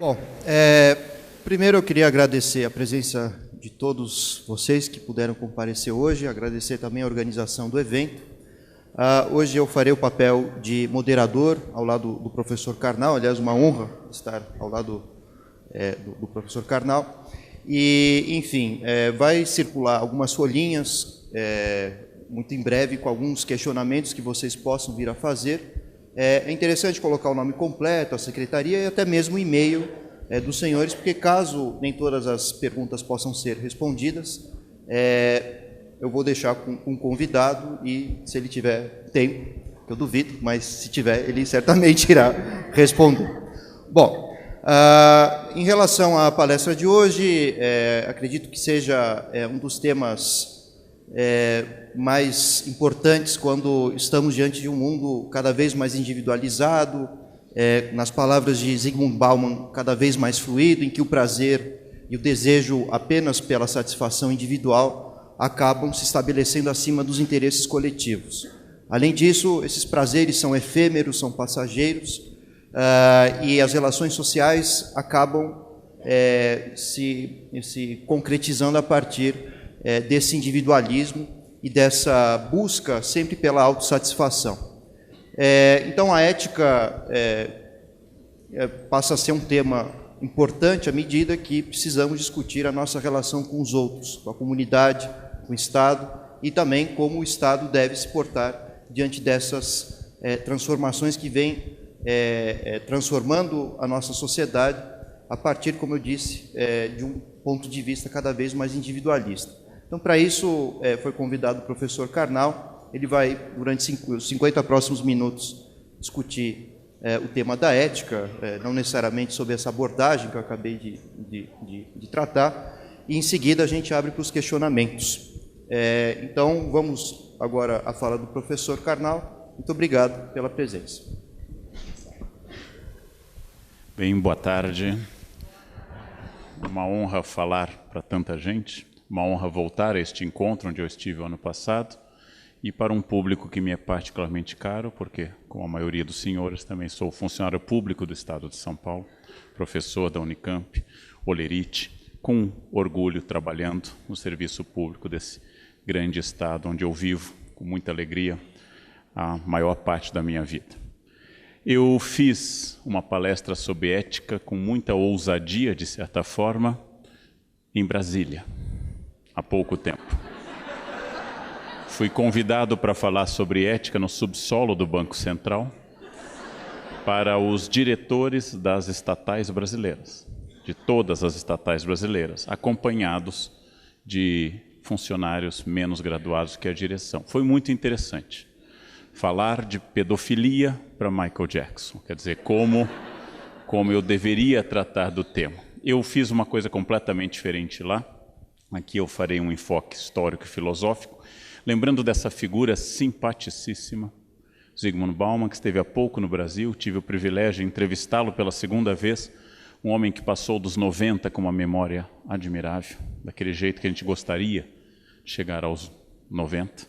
Bom, primeiro eu queria agradecer a presença de todos vocês que puderam comparecer hoje, agradecer também a organização do evento. Hoje eu farei o papel de moderador ao lado do professor Karnal, aliás, uma honra estar ao lado do professor Karnal. E, enfim, vai circular algumas folhinhas, muito em breve, com alguns questionamentos que vocês possam vir a fazer. É interessante colocar o nome completo, a secretaria e até mesmo o e-mail dos senhores, porque caso nem todas as perguntas possam ser respondidas, eu vou deixar com um convidado e, se ele tiver tempo, eu duvido, mas se tiver, ele certamente irá responder. Bom, em relação à palestra de hoje, acredito que seja um dos temas mais importantes quando estamos diante de um mundo cada vez mais individualizado, nas palavras de Zygmunt Bauman, cada vez mais fluido, em que o prazer e o desejo apenas pela satisfação individual acabam se estabelecendo acima dos interesses coletivos. Além disso, esses prazeres são efêmeros, são passageiros, e as relações sociais acabam se concretizando a partir desse individualismo e dessa busca sempre pela autossatisfação. Então, a ética passa a ser um tema importante à medida que precisamos discutir a nossa relação com os outros, com a comunidade, com o Estado, e também como o Estado deve se portar diante dessas transformações que vêm transformando a nossa sociedade a partir, como eu disse, de um ponto de vista cada vez mais individualista. Então, para isso, foi convidado o professor Karnal. Ele vai, durante os 50 próximos minutos, discutir o tema da ética, não necessariamente sobre essa abordagem que eu acabei de tratar, e em seguida a gente abre para os questionamentos. Então, vamos agora à fala do professor Karnal. Muito obrigado pela presença. Bem, boa tarde. Uma honra falar para tanta gente. Uma honra voltar a este encontro onde eu estive ano passado e para um público que me é particularmente caro, porque, como a maioria dos senhores, também sou funcionário público do Estado de São Paulo, professor da Unicamp, Olerite, com orgulho trabalhando no serviço público desse grande Estado onde eu vivo, com muita alegria, a maior parte da minha vida. Eu fiz uma palestra sobre ética com muita ousadia, de certa forma, em Brasília, há pouco tempo. Fui convidado para falar sobre ética no subsolo do Banco Central para os diretores das estatais brasileiras, de todas as estatais brasileiras, acompanhados de funcionários menos graduados que a direção. Foi muito interessante. Falar de pedofilia para Michael Jackson, quer dizer, como eu deveria tratar do tema. Eu fiz uma coisa completamente diferente lá. Aqui eu farei um enfoque histórico e filosófico, lembrando dessa figura simpaticíssima, Zygmunt Bauman, que esteve há pouco no Brasil. Tive o privilégio de entrevistá-lo pela segunda vez, um homem que passou dos 90 com uma memória admirável, daquele jeito que a gente gostaria de chegar aos 90.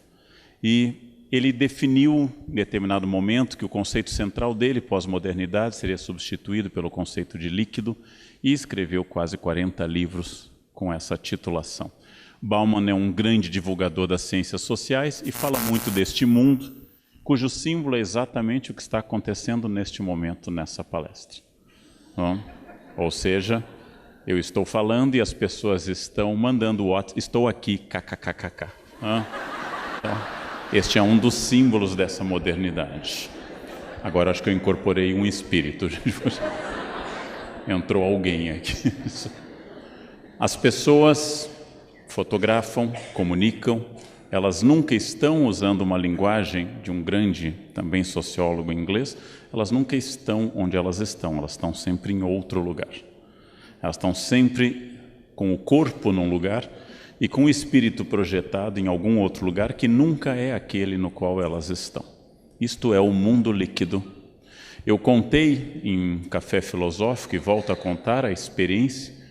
E ele definiu, em determinado momento, que o conceito central dele, pós-modernidade, seria substituído pelo conceito de líquido, e escreveu quase 40 livros com essa titulação. Bauman é um grande divulgador das ciências sociais e fala muito deste mundo, cujo símbolo é exatamente o que está acontecendo neste momento, nessa palestra. Ou seja, eu estou falando e as pessoas estão mandando WhatsApp, estou aqui, kkkk. Então, este é um dos símbolos dessa modernidade. Agora acho que eu incorporei um espírito. Entrou alguém aqui. As pessoas fotografam, comunicam, elas nunca estão usando uma linguagem de um grande, também sociólogo inglês, elas nunca estão onde elas estão sempre em outro lugar. Elas estão sempre com o corpo num lugar e com o espírito projetado em algum outro lugar que nunca é aquele no qual elas estão. Isto é o mundo líquido. Eu contei em Café Filosófico, e volto a contar, a experiência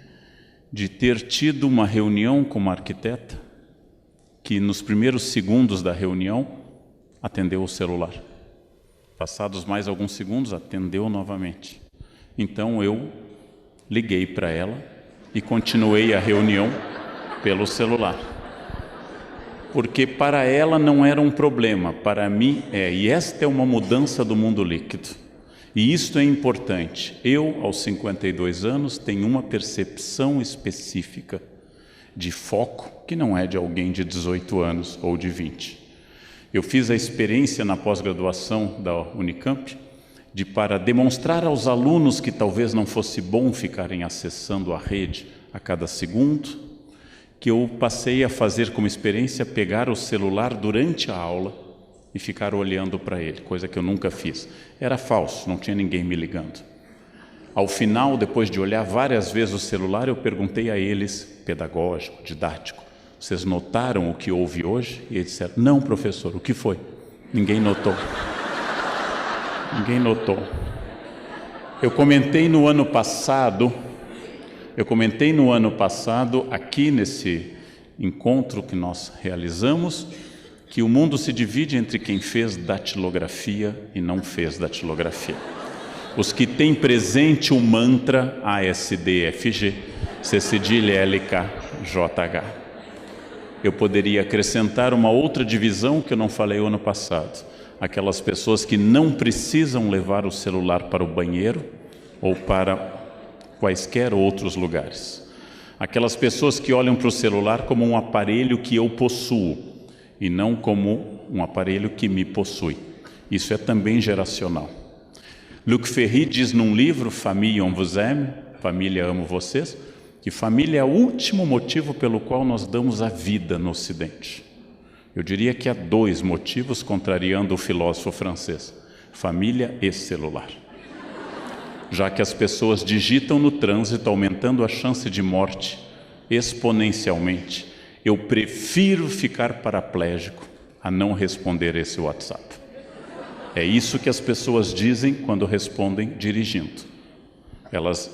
de ter tido uma reunião com uma arquiteta que nos primeiros segundos da reunião atendeu o celular. Passados mais alguns segundos, atendeu novamente. Então eu liguei para ela e continuei a reunião pelo celular. Porque para ela não era um problema, para mim é. E esta é uma mudança do mundo líquido. E isto é importante. Eu, aos 52 anos, tenho uma percepção específica de foco que não é de alguém de 18 anos ou de 20. Eu fiz a experiência na pós-graduação da Unicamp para demonstrar aos alunos que talvez não fosse bom ficarem acessando a rede a cada segundo, que eu passei a fazer como experiência pegar o celular durante a aula e ficar olhando para ele, coisa que eu nunca fiz. Era falso, não tinha ninguém me ligando. Ao final, depois de olhar várias vezes o celular, eu perguntei a eles, pedagógico, didático, vocês notaram o que houve hoje? E eles disseram, não, professor, o que foi? Ninguém notou. Ninguém notou. Eu comentei no ano passado, aqui nesse encontro que nós realizamos, que o mundo se divide entre quem fez datilografia e não fez datilografia. Os que têm presente o mantra ASDFG, C cedilha LKJH. Eu poderia acrescentar uma outra divisão que eu não falei o ano passado. Aquelas pessoas que não precisam levar o celular para o banheiro ou para quaisquer outros lugares. Aquelas pessoas que olham para o celular como um aparelho que eu possuo e não como um aparelho que me possui. Isso é também geracional. Luc Ferry diz num livro, Famille on vous aime, Família amo vocês, que família é o último motivo pelo qual nós damos a vida no Ocidente. Eu diria que há 2 motivos, contrariando o filósofo francês: família e celular. Já que as pessoas digitam no trânsito, aumentando a chance de morte exponencialmente, eu prefiro ficar paraplégico a não responder esse WhatsApp. É isso que as pessoas dizem quando respondem dirigindo. Elas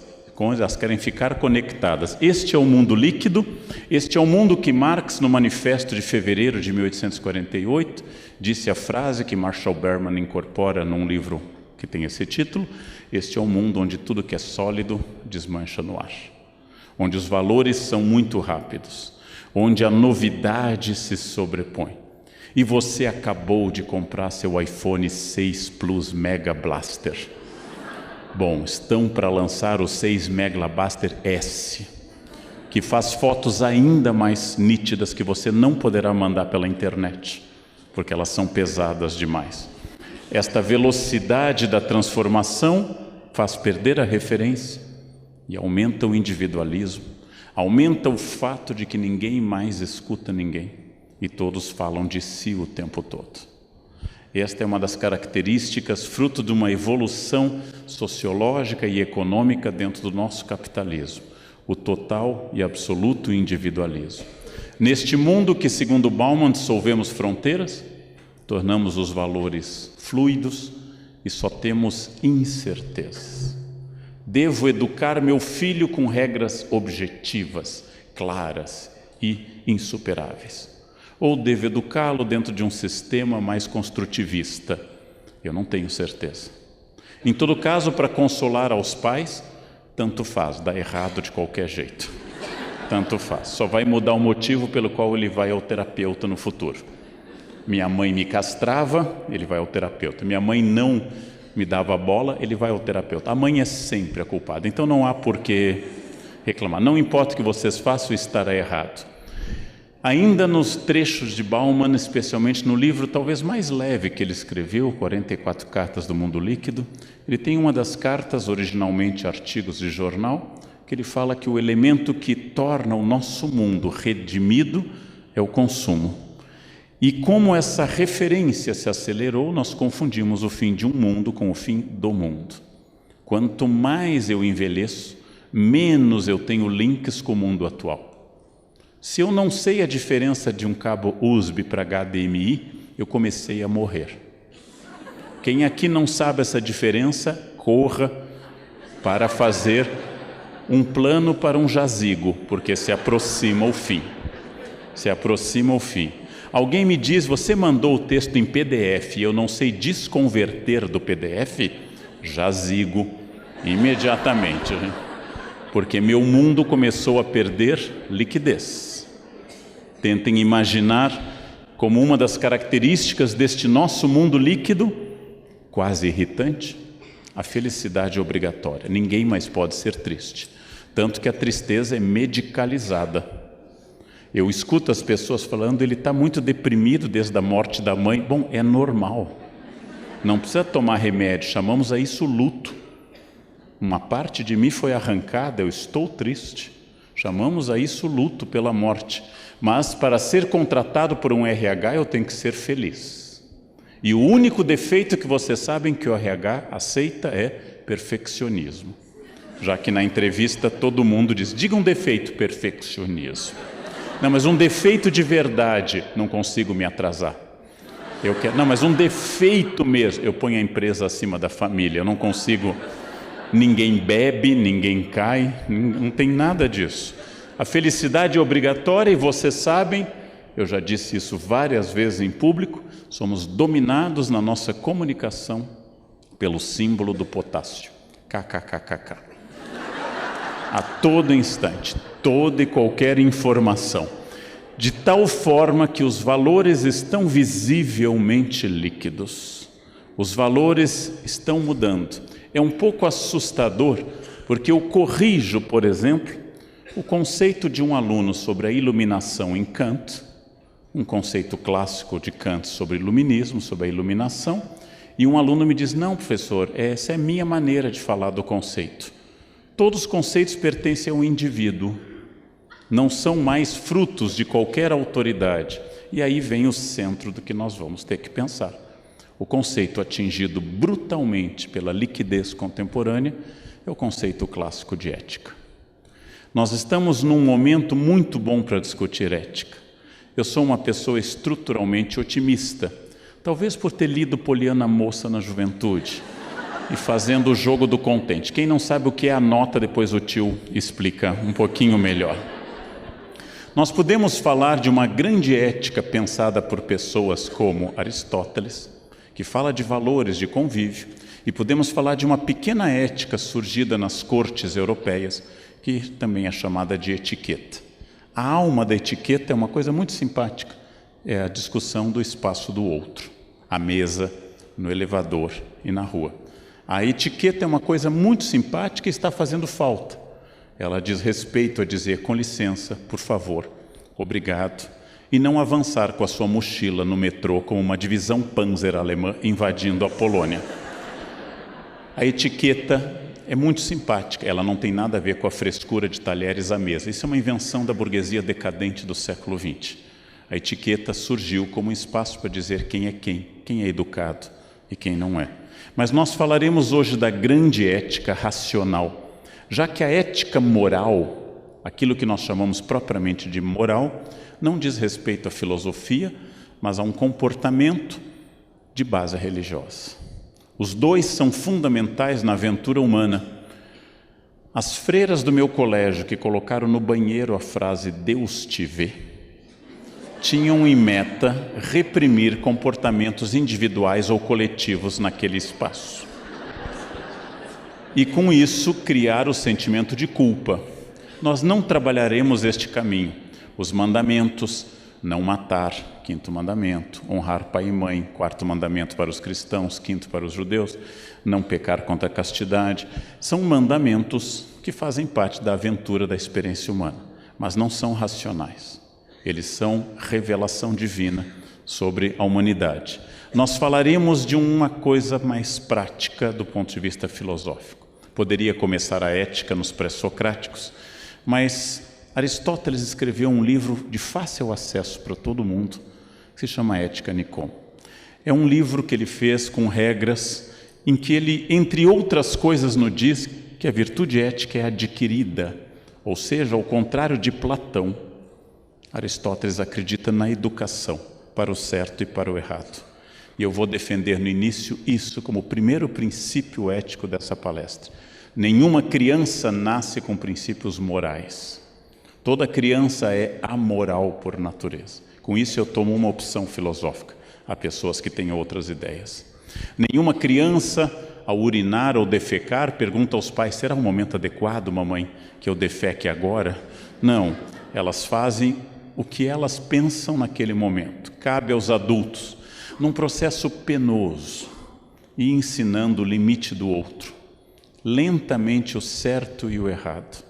querem ficar conectadas. Este é o mundo líquido, este é o mundo que Marx, no Manifesto de fevereiro de 1848, disse a frase que Marshall Berman incorpora num livro que tem esse título: este é um mundo onde tudo que é sólido desmancha no ar, onde os valores são muito rápidos, onde a novidade se sobrepõe. E você acabou de comprar seu iPhone 6 Plus Mega Blaster. Bom, estão para lançar o 6 Mega Blaster S, que faz fotos ainda mais nítidas que você não poderá mandar pela internet, porque elas são pesadas demais. Esta velocidade da transformação faz perder a referência e aumenta o individualismo, aumenta o fato de que ninguém mais escuta ninguém e todos falam de si o tempo todo. Esta é uma das características fruto de uma evolução sociológica e econômica dentro do nosso capitalismo, o total e absoluto individualismo. Neste mundo que, segundo Bauman, dissolvemos fronteiras, tornamos os valores fluidos e só temos incertezas. Devo educar meu filho com regras objetivas, claras e insuperáveis. Ou devo educá-lo dentro de um sistema mais construtivista? Eu não tenho certeza. Em todo caso, para consolar aos pais, tanto faz, dá errado de qualquer jeito. Tanto faz, só vai mudar o motivo pelo qual ele vai ao terapeuta no futuro. Minha mãe me castrava, ele vai ao terapeuta. Minha mãe não me dava bola, ele vai ao terapeuta. A mãe é sempre a culpada, então não há por que reclamar. Não importa o que vocês façam, estará errado. Ainda nos trechos de Bauman, especialmente no livro talvez mais leve que ele escreveu, 44 Cartas do Mundo Líquido, ele tem uma das cartas, originalmente artigos de jornal, que ele fala que o elemento que torna o nosso mundo redimido é o consumo. E como essa referência se acelerou, nós confundimos o fim de um mundo com o fim do mundo. Quanto mais eu envelheço, menos eu tenho links com o mundo atual. Se eu não sei a diferença de um cabo USB para HDMI, eu comecei a morrer. Quem aqui não sabe essa diferença, corra para fazer um plano para um jazigo, porque se aproxima o fim. Se aproxima o fim. Alguém me diz, você mandou o texto em PDF e eu não sei desconverter do PDF? Jazigo, imediatamente. porque meu mundo começou a perder liquidez. Tentem imaginar como uma das características deste nosso mundo líquido, quase irritante, a felicidade obrigatória. Ninguém mais pode ser triste, tanto que a tristeza é medicalizada. Eu escuto as pessoas falando, ele está muito deprimido desde a morte da mãe. Bom, é normal, não precisa tomar remédio, chamamos a isso luto. Uma parte de mim foi arrancada, eu estou triste, chamamos a isso luto pela morte. Mas para ser contratado por um RH eu tenho que ser feliz. E o único defeito que vocês sabem que o RH aceita é perfeccionismo. Já que na entrevista todo mundo diz, diga um defeito, perfeccionismo. Não, mas um defeito de verdade, não consigo me atrasar. Eu quero, não, mas um defeito mesmo, eu ponho a empresa acima da família, eu não consigo, ninguém bebe, ninguém cai, não tem nada disso. A felicidade é obrigatória e vocês sabem, eu já disse isso várias vezes em público, somos dominados na nossa comunicação pelo símbolo do potássio, kkkk. A todo instante, toda e qualquer informação, de tal forma que os valores estão visivelmente líquidos. Os valores estão mudando. É um pouco assustador, porque eu corrijo, por exemplo, o conceito de um aluno sobre a iluminação em Kant, um conceito clássico de Kant sobre iluminismo, sobre a iluminação, e um aluno me diz, não, professor, essa é a minha maneira de falar do conceito. Todos os conceitos pertencem ao indivíduo, não são mais frutos de qualquer autoridade. E aí vem o centro do que nós vamos ter que pensar. O conceito atingido brutalmente pela liquidez contemporânea é o conceito clássico de ética. Nós estamos num momento muito bom para discutir ética. Eu sou uma pessoa estruturalmente otimista, talvez por ter lido Poliana Moça na juventude e fazendo o jogo do contente. Quem não sabe o que é a nota, depois o tio explica um pouquinho melhor. Nós podemos falar de uma grande ética pensada por pessoas como Aristóteles, que fala de valores de convívio, e podemos falar de uma pequena ética surgida nas cortes europeias, que também é chamada de etiqueta. A alma da etiqueta é uma coisa muito simpática, é a discussão do espaço do outro, à mesa, no elevador e na rua. A etiqueta é uma coisa muito simpática e está fazendo falta. Ela diz respeito a dizer com licença, por favor, obrigado, e não avançar com a sua mochila no metrô como uma divisão Panzer alemã invadindo a Polônia. A etiqueta é muito simpática, ela não tem nada a ver com a frescura de talheres à mesa. Isso é uma invenção da burguesia decadente do século XX. A etiqueta surgiu como um espaço para dizer quem é educado e quem não é. Mas nós falaremos hoje da grande ética racional, já que a ética moral, aquilo que nós chamamos propriamente de moral, não diz respeito à filosofia, mas a um comportamento de base religiosa. Os dois são fundamentais na aventura humana. As freiras do meu colégio que colocaram no banheiro a frase Deus te vê, tinham em meta reprimir comportamentos individuais ou coletivos naquele espaço. E com isso criar o sentimento de culpa. Nós não trabalharemos este caminho. Os mandamentos, não matar, quinto mandamento, honrar pai e mãe, quarto mandamento para os cristãos, quinto para os judeus, não pecar contra a castidade, são mandamentos que fazem parte da aventura da experiência humana, mas não são racionais. Eles são revelação divina sobre a humanidade. Nós falaremos de uma coisa mais prática do ponto de vista filosófico. Poderia começar a ética nos pré-socráticos, mas Aristóteles escreveu um livro de fácil acesso para todo mundo, que se chama Ética Nicômaco. É um livro que ele fez com regras em que ele, entre outras coisas, nos diz que a virtude ética é adquirida, ou seja, ao contrário de Platão, Aristóteles acredita na educação para o certo e para o errado. E eu vou defender no início isso como o primeiro princípio ético dessa palestra. Nenhuma criança nasce com princípios morais. Toda criança é amoral por natureza. Com isso eu tomo uma opção filosófica. Há pessoas que têm outras ideias. Nenhuma criança ao urinar ou defecar, pergunta aos pais: será o momento adequado, mamãe, que eu defeque agora? Não, elas fazem o que elas pensam naquele momento. Cabe aos adultos, num processo penoso, e ensinando o limite do outro, lentamente o certo e o errado,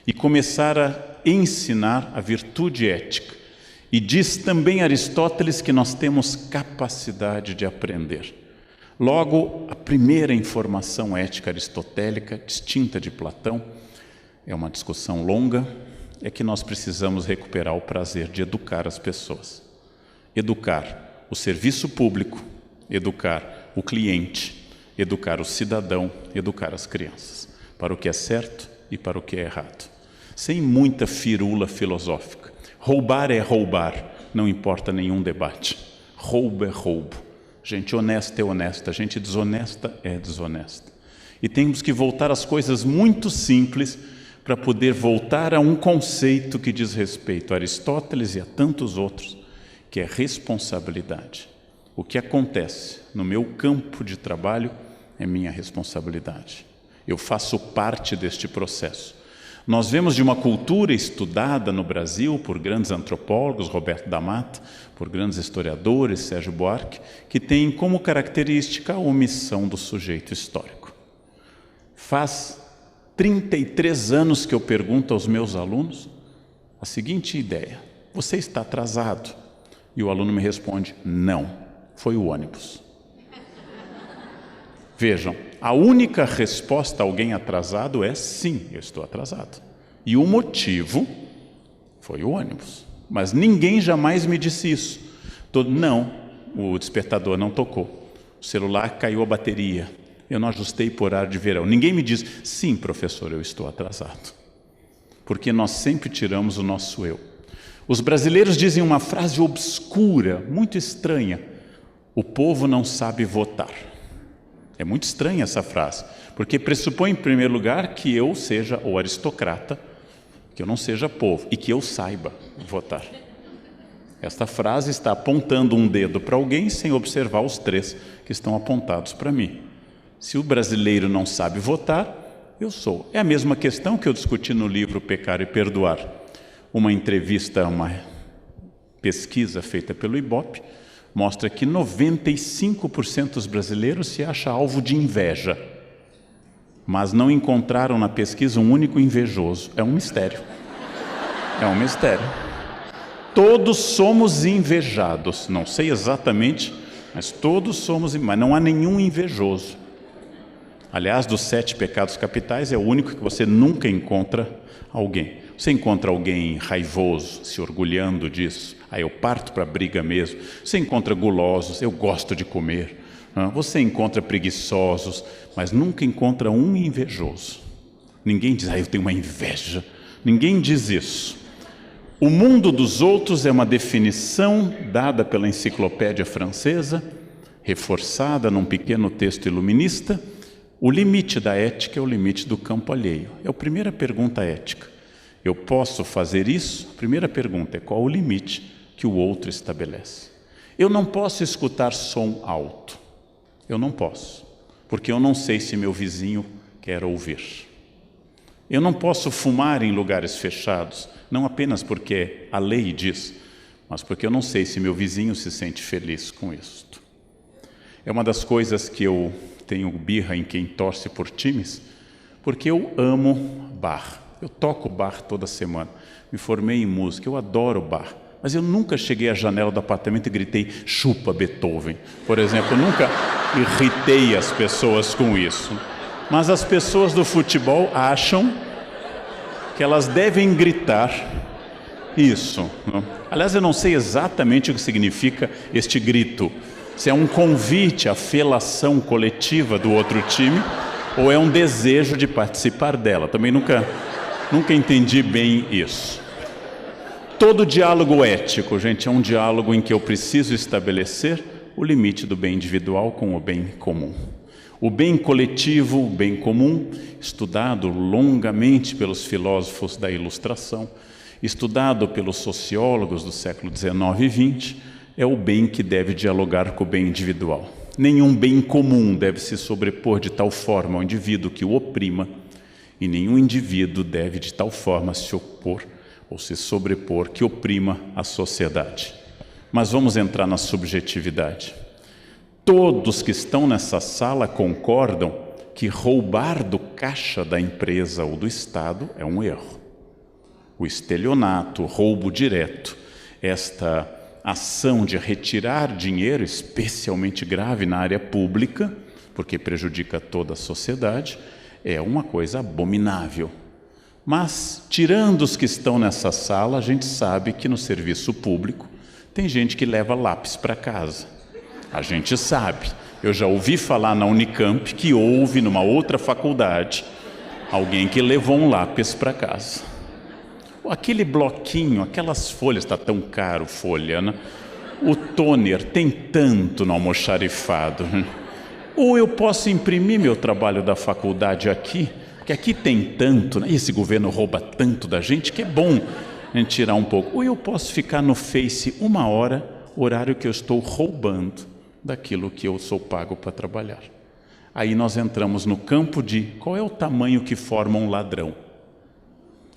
e começar a ensinar a virtude ética. E diz também Aristóteles que nós temos capacidade de aprender. Logo, a primeira informação ética aristotélica, distinta de Platão, é uma discussão longa, é que nós precisamos recuperar o prazer de educar as pessoas. Educar o serviço público, educar o cliente, educar o cidadão, educar as crianças, para o que é certo e para o que é errado. Sem muita firula filosófica. Roubar é roubar, não importa nenhum debate. Roubo é roubo. Gente honesta é honesta, gente desonesta é desonesta. E temos que voltar às coisas muito simples para poder voltar a um conceito que diz respeito a Aristóteles e a tantos outros, que é responsabilidade. O que acontece no meu campo de trabalho é minha responsabilidade. Eu faço parte deste processo. Nós vemos de uma cultura estudada no Brasil por grandes antropólogos, Roberto da Mata, por grandes historiadores, Sérgio Buarque, que tem como característica a omissão do sujeito histórico. Faz 33 anos que eu pergunto aos meus alunos a seguinte ideia: você está atrasado? E o aluno me responde: não, foi o ônibus. Vejam, a única resposta a alguém atrasado é: sim, eu estou atrasado. E o motivo foi o ônibus. Mas ninguém jamais me disse isso. Não, o despertador não tocou, o celular caiu a bateria, eu não ajustei por horário de verão. Ninguém me diz: sim, professor, eu estou atrasado. Porque nós sempre tiramos o nosso eu. Os brasileiros dizem uma frase obscura, muito estranha: o povo não sabe votar. É muito estranha essa frase, porque pressupõe, em primeiro lugar, que eu seja o aristocrata, que eu não seja povo, e que eu saiba votar. Esta frase está apontando um dedo para alguém sem observar os três que estão apontados para mim. Se o brasileiro não sabe votar, eu sou. É a mesma questão que eu discuti no livro Pecar e Perdoar. Uma entrevista, uma pesquisa feita pelo Ibope, mostra que 95% dos brasileiros se acham alvo de inveja, mas não encontraram na pesquisa um único invejoso. É um mistério. É um mistério. Todos somos invejados, não sei exatamente, mas todos somos, mas não há nenhum invejoso. Aliás, dos 7 pecados capitais, é o único que você nunca encontra alguém. Você encontra alguém raivoso, se orgulhando disso: eu parto para a briga mesmo. Você encontra gulosos: eu gosto de comer. Você encontra preguiçosos, mas nunca encontra um invejoso. Ninguém diz: eu tenho uma inveja. Ninguém diz isso. O mundo dos outros é uma definição dada pela enciclopédia francesa, reforçada num pequeno texto iluminista. O limite da ética é o limite do campo alheio. É a primeira pergunta ética. Eu posso fazer isso? A primeira pergunta é: qual o limite que o outro estabelece? Eu não posso escutar som alto. Eu não posso, porque eu não sei se meu vizinho quer ouvir. Eu não posso fumar em lugares fechados, não apenas porque a lei diz, mas porque eu não sei se meu vizinho se sente feliz com isto. É uma das coisas que eu tenho birra em quem torce por times, porque eu amo bar. Eu toco bar toda semana, me formei em música, eu adoro bar, mas eu nunca cheguei à janela do apartamento e gritei: chupa Beethoven, por exemplo. Eu nunca irritei as pessoas com isso. Mas as pessoas do futebol acham que elas devem gritar isso, não? Aliás, eu não sei exatamente o que significa este grito, se é um convite à felação coletiva do outro time ou é um desejo de participar dela. Também nunca entendi bem isso. Todo diálogo ético, gente, é um diálogo em que eu preciso estabelecer o limite do bem individual com o bem comum. O bem coletivo, o bem comum, estudado longamente pelos filósofos da Ilustração, estudado pelos sociólogos do século XIX e XX, é o bem que deve dialogar com o bem individual. Nenhum bem comum deve se sobrepor de tal forma ao indivíduo que o oprima, e nenhum indivíduo deve de tal forma se opor ou se sobrepor que oprima a sociedade. Mas vamos entrar na subjetividade. Todos que estão nessa sala concordam que roubar do caixa da empresa ou do Estado é um erro. O estelionato, o roubo direto, esta ação de retirar dinheiro, especialmente grave na área pública, porque prejudica toda a sociedade, é uma coisa abominável. Mas, tirando os que estão nessa sala, a gente sabe que no serviço público tem gente que leva lápis para casa. A gente sabe. Eu já ouvi falar na Unicamp que houve numa outra faculdade alguém que levou um lápis para casa. Aquele bloquinho, aquelas folhas, está tão caro folha, né? O toner tem tanto no almoxarifado. Ou eu posso imprimir meu trabalho da faculdade aqui, que aqui tem tanto, né? Esse governo rouba tanto da gente que é bom a gente tirar um pouco. Ou eu posso ficar no Face 1 hora, horário que eu estou roubando daquilo que eu sou pago para trabalhar. Aí nós entramos no campo de qual é o tamanho que forma um ladrão.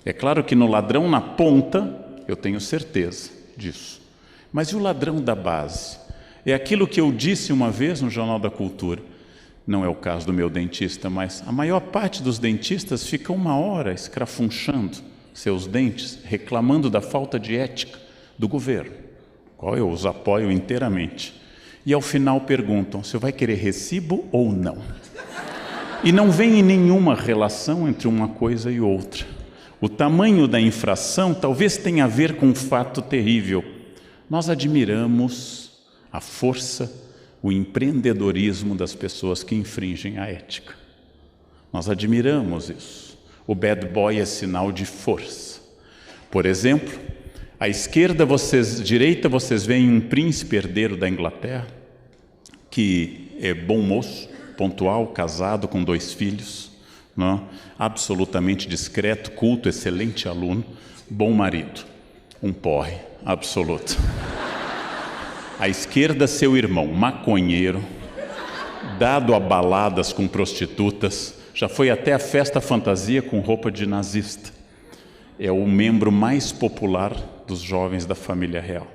É claro que no ladrão na ponta eu tenho certeza disso. Mas e o ladrão da base? É aquilo que eu disse uma vez no Jornal da Cultura. Não é o caso do meu dentista, mas a maior parte dos dentistas fica 1 hora escrafunchando seus dentes, reclamando da falta de ética do governo, qual eu os apoio inteiramente. E ao final perguntam, você vai querer recibo ou não? E não vem em nenhuma relação entre uma coisa e outra. O tamanho da infração talvez tenha a ver com um fato terrível. Nós admiramos a força, o empreendedorismo das pessoas que infringem a ética. Nós admiramos isso. O bad boy é sinal de força. Por exemplo, à direita vocês veem um príncipe herdeiro da Inglaterra, que é bom moço, pontual, casado com 2 filhos, não? Absolutamente discreto, culto, excelente aluno, bom marido, um porre absoluto. À esquerda, seu irmão, maconheiro, dado a baladas com prostitutas, já foi até a festa fantasia com roupa de nazista. É o membro mais popular dos jovens da família real.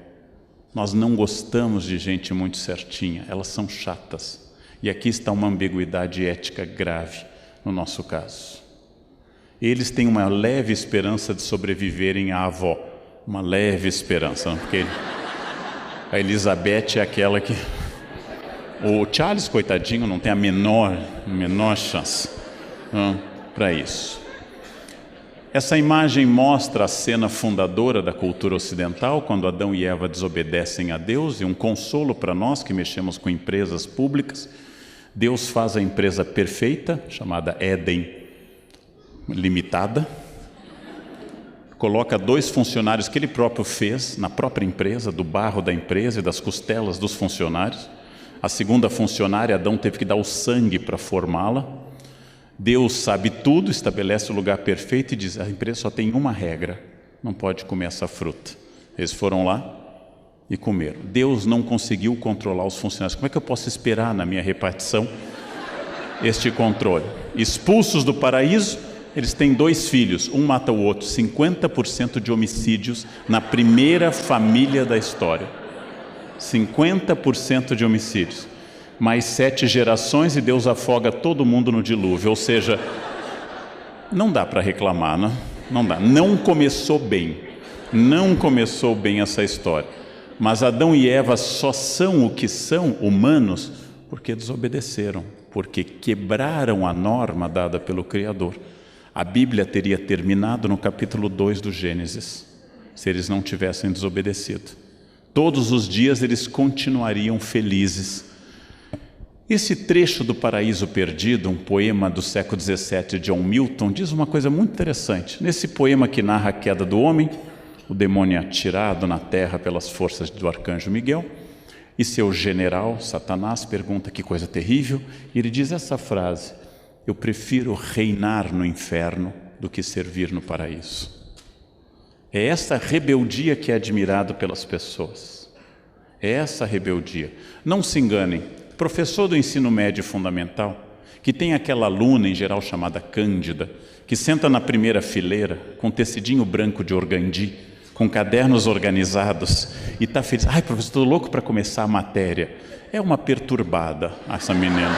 Nós não gostamos de gente muito certinha, elas são chatas. E aqui está uma ambiguidade ética grave no nosso caso. Eles têm uma leve esperança de sobreviverem à avó, uma leve esperança, porque a Elizabeth é aquela que... O Charles, coitadinho, não tem a menor chance para isso. Essa imagem mostra a cena fundadora da cultura ocidental, quando Adão e Eva desobedecem a Deus, e um consolo para nós que mexemos com empresas públicas. Deus faz a empresa perfeita, chamada Éden Limitada, coloca 2 funcionários que ele próprio fez na própria empresa, do barro da empresa e das costelas dos funcionários. A segunda funcionária, Adão teve que dar o sangue para formá-la. Deus sabe tudo, estabelece o lugar perfeito e diz, a empresa só tem uma regra, não pode comer essa fruta. Eles foram lá e comeram. Deus não conseguiu controlar os funcionários. Como é que eu posso esperar na minha repartição este controle? Expulsos do paraíso, eles têm 2 filhos, um mata o outro, 50% de homicídios na primeira família da história. 50% de homicídios. Mais 7 gerações e Deus afoga todo mundo no dilúvio. Ou seja, não dá para reclamar, né? Não dá. Não começou bem. Não começou bem essa história. Mas Adão e Eva só são o que são, humanos, porque desobedeceram, porque quebraram a norma dada pelo Criador. A Bíblia teria terminado no capítulo 2 do Gênesis, se eles não tivessem desobedecido. Todos os dias eles continuariam felizes. Esse trecho do Paraíso Perdido, um poema do século XVII, John Milton, diz uma coisa muito interessante. Nesse poema que narra a queda do homem, o demônio é atirado na terra pelas forças do arcanjo Miguel, e seu general, Satanás, pergunta que coisa terrível, e ele diz essa frase, eu prefiro reinar no inferno do que servir no paraíso. É essa rebeldia que é admirada pelas pessoas. É essa rebeldia. Não se enganem, Professor do ensino médio fundamental, que tem aquela aluna, em geral chamada Cândida, que senta na primeira fileira, com tecidinho branco de organdi, com cadernos organizados, e está feliz. Ai, professor, estou louco para começar a matéria. É uma perturbada, essa menina.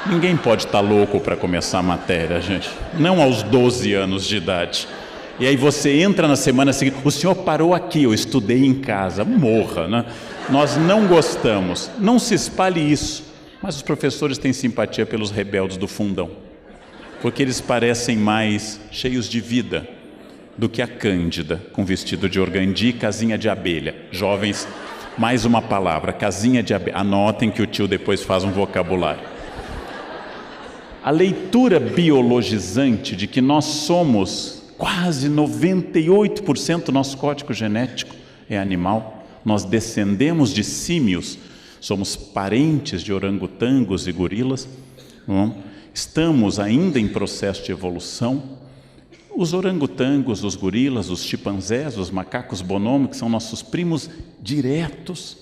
Ninguém pode estar louco para começar a matéria, gente. Não aos 12 anos de idade. E aí você entra na semana seguinte, o senhor parou aqui, eu estudei em casa. Morra, né? Nós não gostamos. Não se espalhe isso. Mas os professores têm simpatia pelos rebeldes do fundão, porque eles parecem mais cheios de vida do que a Cândida, com vestido de organdi e casinha de abelha. Jovens, mais uma palavra, casinha de abelha. Anotem que o tio depois faz um vocabulário. A leitura biologizante de que nós somos quase 98% do nosso código genético é animal, nós descendemos de símios, somos parentes de orangotangos e gorilas, não? Estamos ainda em processo de evolução. Os orangotangos, os gorilas, os chimpanzés, os macacos bonomo, que são nossos primos diretos,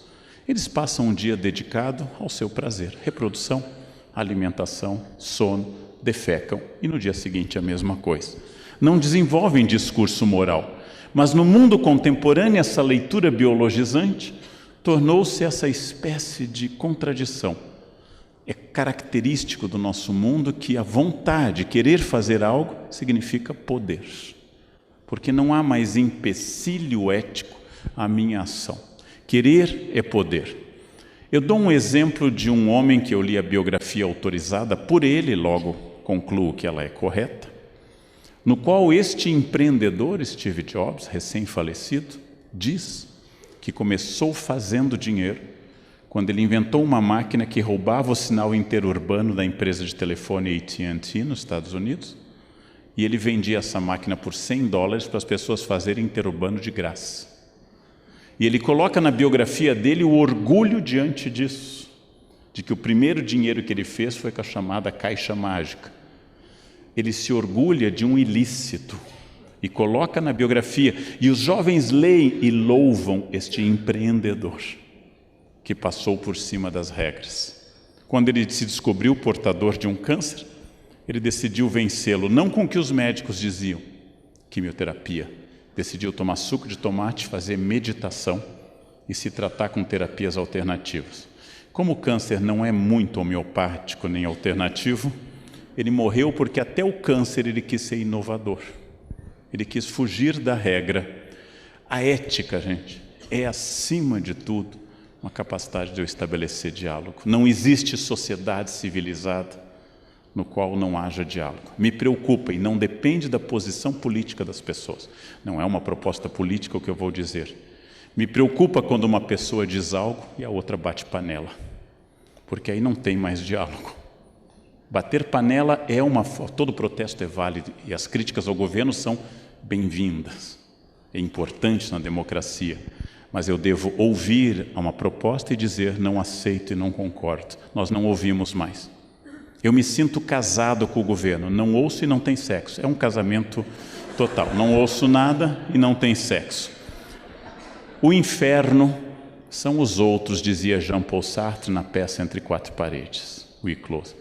eles passam um dia dedicado ao seu prazer, reprodução, alimentação, sono, defecam, e no dia seguinte a mesma coisa. Não desenvolvem discurso moral, mas no mundo contemporâneo essa leitura biologizante tornou-se essa espécie de contradição. É característico do nosso mundo que a vontade, querer fazer algo, significa poder. Porque não há mais empecilho ético à minha ação. Querer é poder. Eu dou um exemplo de um homem que eu li a biografia autorizada por ele, logo concluo que ela é correta, no qual este empreendedor, Steve Jobs, recém-falecido, diz que começou fazendo dinheiro quando ele inventou uma máquina que roubava o sinal interurbano da empresa de telefone AT&T nos Estados Unidos, e ele vendia essa máquina por $100 para as pessoas fazerem interurbano de graça. E ele coloca na biografia dele o orgulho diante disso, de que o primeiro dinheiro que ele fez foi com a chamada caixa mágica. Ele se orgulha de um ilícito e coloca na biografia, e os jovens leem e louvam este empreendedor que passou por cima das regras. Quando ele se descobriu portador de um câncer, ele decidiu vencê-lo, não com o que os médicos diziam, quimioterapia. Decidiu tomar suco de tomate, fazer meditação e se tratar com terapias alternativas. Como o câncer não é muito homeopático nem alternativo, ele morreu porque até o câncer ele quis ser inovador. Ele quis fugir da regra. A ética, gente, é acima de tudo uma capacidade de eu estabelecer diálogo. Não existe sociedade civilizada no qual não haja diálogo. Me preocupa e não depende da posição política das pessoas. Não é uma proposta política o que eu vou dizer. Me preocupa quando uma pessoa diz algo e a outra bate panela, porque aí não tem mais diálogo. Bater panela é todo protesto é válido e as críticas ao governo são bem-vindas, é importante na democracia, mas eu devo ouvir uma proposta e dizer não aceito e não concordo. Nós não ouvimos mais. Eu me sinto casado com o governo, não ouço e não tem sexo. É um casamento total, não ouço nada e não tem sexo. O inferno são os outros, dizia Jean-Paul Sartre na peça Entre Quatro Paredes, We Close.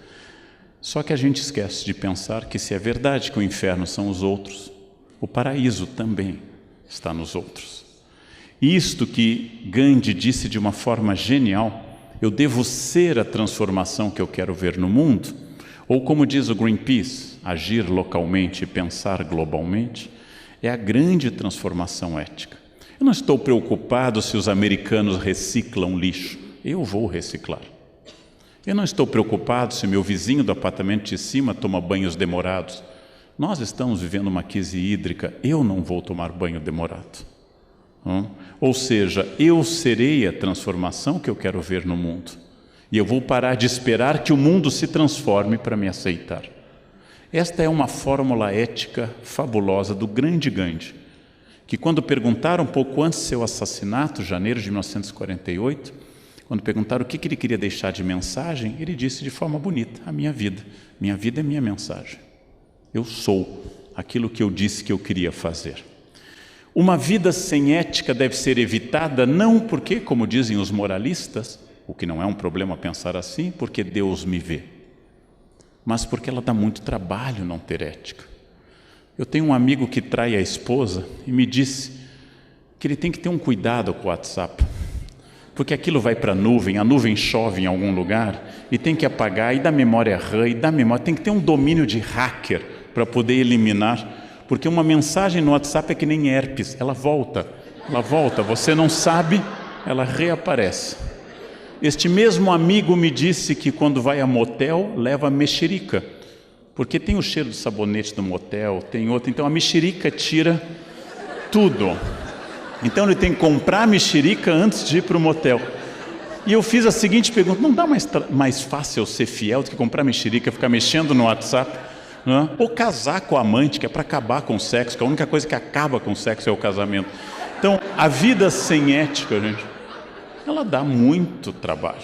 Só que a gente esquece de pensar que se é verdade que o inferno são os outros, o paraíso também está nos outros. Isto que Gandhi disse de uma forma genial, eu devo ser a transformação que eu quero ver no mundo, ou como diz o Greenpeace, agir localmente e pensar globalmente, é a grande transformação ética. Eu não estou preocupado se os americanos reciclam lixo, eu vou reciclar. Eu não estou preocupado se meu vizinho do apartamento de cima toma banhos demorados. Nós estamos vivendo uma crise hídrica, eu não vou tomar banho demorado. Ou seja, eu serei a transformação que eu quero ver no mundo. E eu vou parar de esperar que o mundo se transforme para me aceitar. Esta é uma fórmula ética fabulosa do grande Gandhi, que quando perguntaram um pouco antes do seu assassinato, janeiro de 1948, quando perguntaram o que ele queria deixar de mensagem, ele disse de forma bonita, a minha vida é minha mensagem. Eu sou aquilo que eu disse que eu queria fazer. Uma vida sem ética deve ser evitada, não porque, como dizem os moralistas, o que não é um problema pensar assim, porque Deus me vê, mas porque ela dá muito trabalho não ter ética. Eu tenho um amigo que trai a esposa e me disse que ele tem que ter um cuidado com o WhatsApp, porque aquilo vai para a nuvem chove em algum lugar e tem que apagar, e dá memória RAM, tem que ter um domínio de hacker para poder eliminar, porque uma mensagem no WhatsApp é que nem herpes, ela volta, você não sabe, ela reaparece. Este mesmo amigo me disse que quando vai a motel, leva mexerica, porque tem o cheiro do sabonete do motel, tem outro, então a mexerica tira tudo. Então ele tem que comprar a mexerica antes de ir para o motel. E eu fiz a seguinte pergunta: não dá mais fácil ser fiel do que comprar mexerica, ficar mexendo no WhatsApp? Não? Ou casar com a amante, que é para acabar com o sexo, que a única coisa que acaba com o sexo é o casamento. Então, a vida sem ética, gente, ela dá muito trabalho.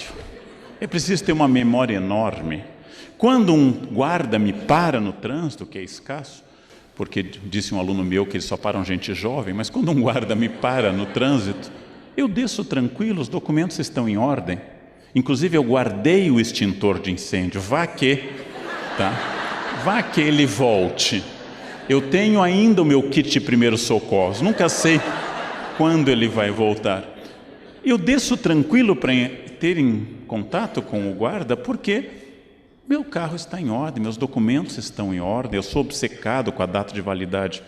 É preciso ter uma memória enorme. Quando um guarda me para no trânsito, que é escasso, porque disse um aluno meu que eles só param gente jovem, mas quando um guarda me para no trânsito, eu desço tranquilo, os documentos estão em ordem. Inclusive eu guardei o extintor de incêndio, vá que ele volte. Eu tenho ainda o meu kit de primeiros socorros, nunca sei quando ele vai voltar. Eu desço tranquilo para ter em contato com o guarda, porque meu carro está em ordem, meus documentos estão em ordem, eu sou obcecado com a data de validade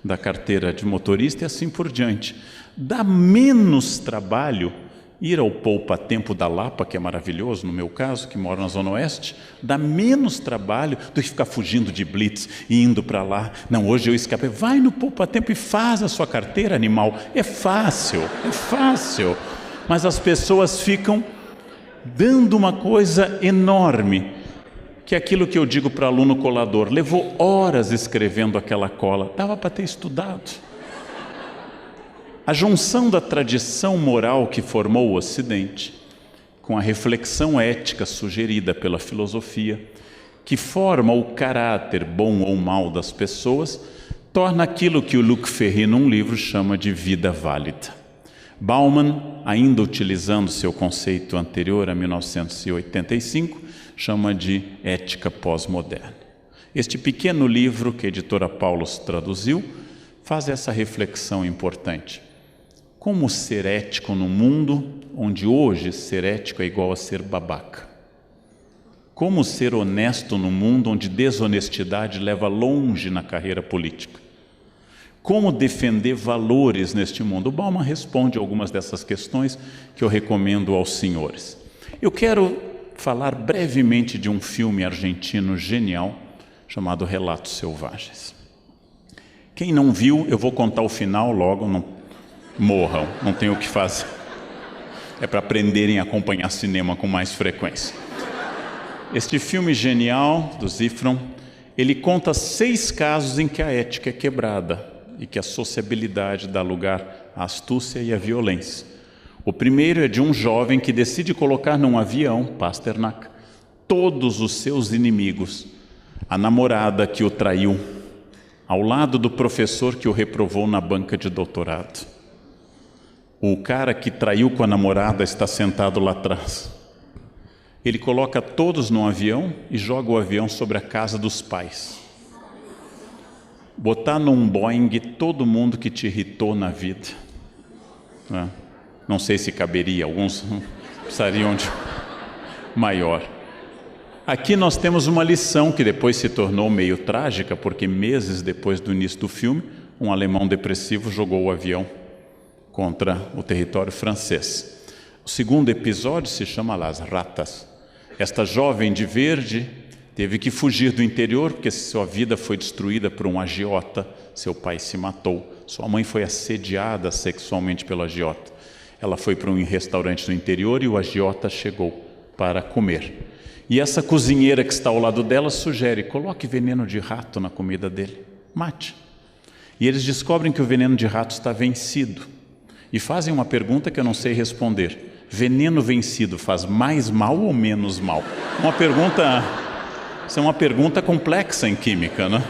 da carteira de motorista e assim por diante. Dá menos trabalho ir ao poupa-tempo da Lapa, que é maravilhoso no meu caso, que moro na Zona Oeste, dá menos trabalho do que ficar fugindo de blitz e indo para lá. Não, hoje eu escapei. Vai no poupa-tempo e faz a sua carteira, animal. É fácil. Mas as pessoas ficam dando uma coisa enorme, que é aquilo que eu digo para aluno colador: levou horas escrevendo aquela cola, dava para ter estudado. A junção da tradição moral que formou o Ocidente com a reflexão ética sugerida pela filosofia, que forma o caráter bom ou mau das pessoas, torna aquilo que o Luc Ferry, num livro, chama de vida válida. Bauman, ainda utilizando seu conceito anterior a 1985, chama de ética pós-moderna. Este pequeno livro que a editora Paulus traduziu faz essa reflexão importante. Como ser ético num mundo onde hoje ser ético é igual a ser babaca? Como ser honesto num mundo onde desonestidade leva longe na carreira política? Como defender valores neste mundo? O Bauman responde algumas dessas questões que eu recomendo aos senhores. Eu quero falar brevemente de um filme argentino genial chamado Relatos Selvagens. Quem não viu, eu vou contar o final logo, não morram, não tem o que fazer. É para aprenderem a acompanhar cinema com mais frequência. Este filme genial do Zifron, ele conta 6 casos em que a ética é quebrada e que a sociabilidade dá lugar à astúcia e à violência. O primeiro é de um jovem que decide colocar num avião, Pasternak, todos os seus inimigos: a namorada que o traiu, ao lado do professor que o reprovou na banca de doutorado. O cara que traiu com a namorada está sentado lá atrás. Ele coloca todos num avião e joga o avião sobre a casa dos pais. Botar num Boeing todo mundo que te irritou na vida. Não sei se caberia, alguns precisariam de maior. Aqui nós temos uma lição que depois se tornou meio trágica, porque meses depois do início do filme, um alemão depressivo jogou o avião contra o território francês. O segundo episódio se chama Las Ratas. Esta jovem de verde teve que fugir do interior porque sua vida foi destruída por um agiota. Seu pai se matou. Sua mãe foi assediada sexualmente pelo agiota. Ela foi para um restaurante no interior e o agiota chegou para comer. E essa cozinheira que está ao lado dela sugere: coloque veneno de rato na comida dele, mate. E eles descobrem que o veneno de rato está vencido. E fazem uma pergunta que eu não sei responder: veneno vencido faz mais mal ou menos mal? Isso é uma pergunta complexa em química, né?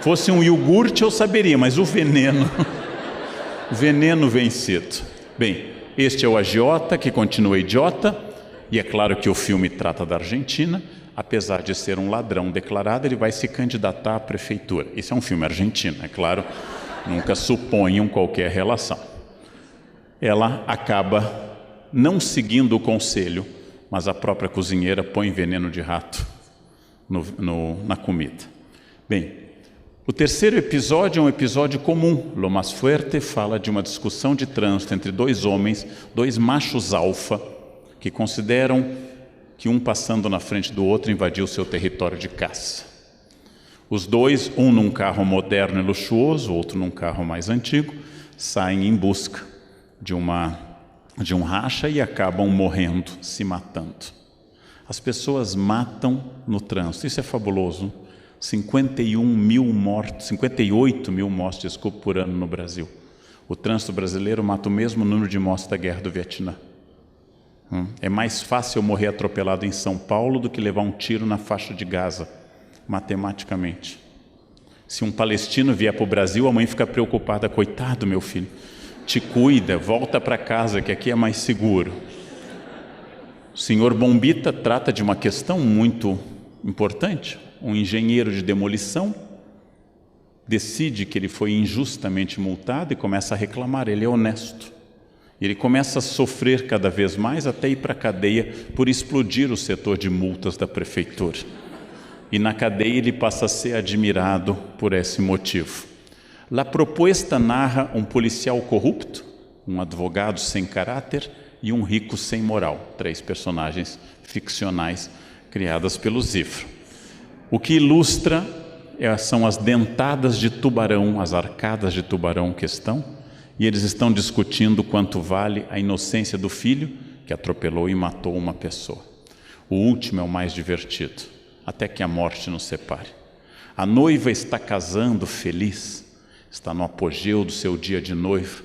Fosse um iogurte eu saberia, mas o veneno vencido. Bem, este é o agiota que continua idiota, E é claro que o filme trata da Argentina. Apesar de ser um ladrão declarado, ele vai se candidatar à prefeitura. Isso é um filme argentino, é claro, nunca suponham qualquer relação. Ela acaba não seguindo o conselho, mas a própria cozinheira põe veneno de rato na comida. Bem, o terceiro episódio é um episódio comum. Lo Más Fuerte fala de uma discussão de trânsito entre dois homens, dois machos alfa, que consideram que um passando na frente do outro invadiu seu território de caça. Os dois, um num carro moderno e luxuoso, outro num carro mais antigo, saem em busca de um racha e acabam morrendo, se matando. As pessoas matam no trânsito, isso é fabuloso. 58 mil mortes, por ano no Brasil. O trânsito brasileiro mata o mesmo número de mortes da Guerra do Vietnã. É mais fácil morrer atropelado em São Paulo do que levar um tiro na faixa de Gaza, matematicamente. Se um palestino vier para o Brasil, a mãe fica preocupada: coitado, meu filho, te cuida, volta para casa que aqui é mais seguro. O senhor Bombita trata de uma questão muito importante. Um engenheiro de demolição decide que ele foi injustamente multado e começa a reclamar. Ele é honesto. Ele começa a sofrer cada vez mais até ir para a cadeia por explodir o setor de multas da prefeitura. E na cadeia ele passa a ser admirado por esse motivo. La Propuesta narra um policial corrupto, um advogado sem caráter e um rico sem moral. 3 personagens ficcionais criadas pelo Zifro. O que ilustra são as dentadas de tubarão, as arcadas de tubarão que estão, e eles estão discutindo quanto vale a inocência do filho que atropelou e matou uma pessoa. O último é o mais divertido, até que a morte nos separe. A noiva está casando feliz, está no apogeu do seu dia de noiva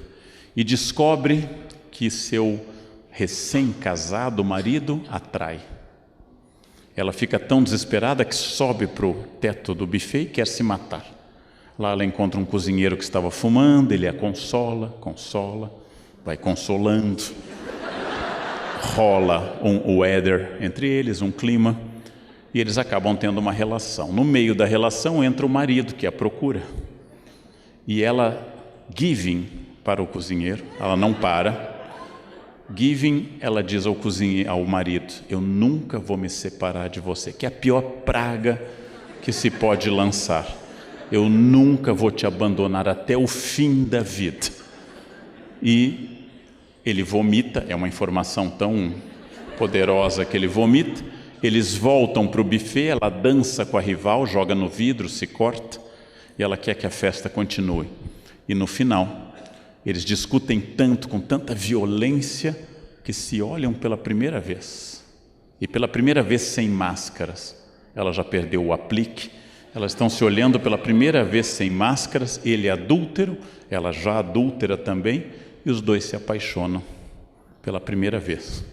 e descobre que seu recém-casado marido a trai. Ela fica tão desesperada que sobe para o teto do buffet e quer se matar. Lá ela encontra um cozinheiro que estava fumando, ele a consola, vai consolando. Rola um weather entre eles, um clima, e eles acabam tendo uma relação. No meio da relação entra o marido, que a procura. E ela, giving para o cozinheiro, ela não para. Giving, ela diz ao marido: eu nunca vou me separar de você, que é a pior praga que se pode lançar. Eu nunca vou te abandonar até o fim da vida. E ele vomita, é uma informação tão poderosa que ele vomita. Eles voltam para o buffet, ela dança com a rival, joga no vidro, se corta, e ela quer que a festa continue. E no final, eles discutem tanto, com tanta violência, que se olham pela primeira vez. E pela primeira vez sem máscaras. Ela já perdeu o aplique. Elas estão se olhando pela primeira vez sem máscaras, ele é adúltero, ela já adúltera também, e os dois se apaixonam pela primeira vez.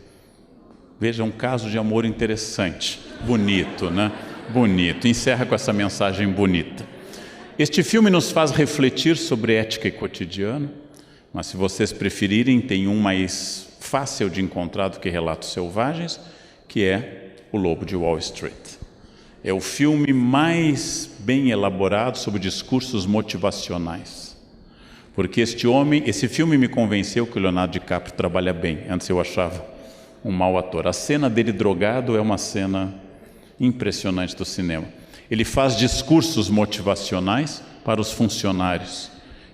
Veja, um caso de amor interessante, bonito, né? Bonito, encerra com essa mensagem bonita. Este filme nos faz refletir sobre ética e cotidiano, mas se vocês preferirem, tem um mais fácil de encontrar do que Relatos Selvagens, que é O Lobo de Wall Street. É o filme mais bem elaborado sobre discursos motivacionais. Porque esse filme me convenceu que o Leonardo DiCaprio trabalha bem. Antes eu achava um mau ator. A cena dele drogado é uma cena impressionante do cinema. Ele faz discursos motivacionais para os funcionários.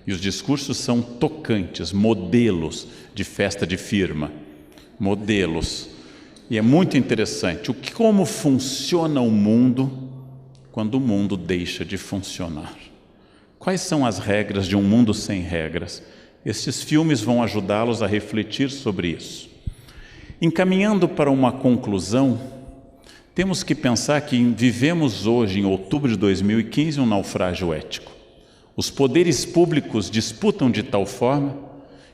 E os discursos são tocantes, modelos de festa de firma. Modelos. E é muito interessante como funciona o mundo quando o mundo deixa de funcionar. Quais são as regras de um mundo sem regras? Estes filmes vão ajudá-los a refletir sobre isso. Encaminhando para uma conclusão, temos que pensar que vivemos hoje, em outubro de 2015, um naufrágio ético. Os poderes públicos disputam de tal forma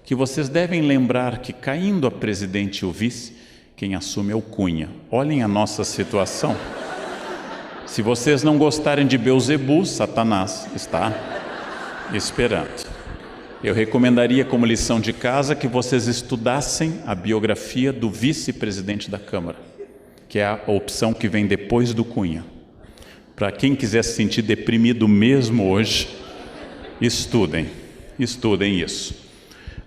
que vocês devem lembrar que, caindo a presidente e o vice, quem assume é o Cunha. Olhem a nossa situação. Se vocês não gostarem de Beelzebub, Satanás está esperando. Eu recomendaria como lição de casa que vocês estudassem a biografia do vice-presidente da Câmara, que é a opção que vem depois do Cunha. Para quem quiser se sentir deprimido mesmo hoje, estudem isso.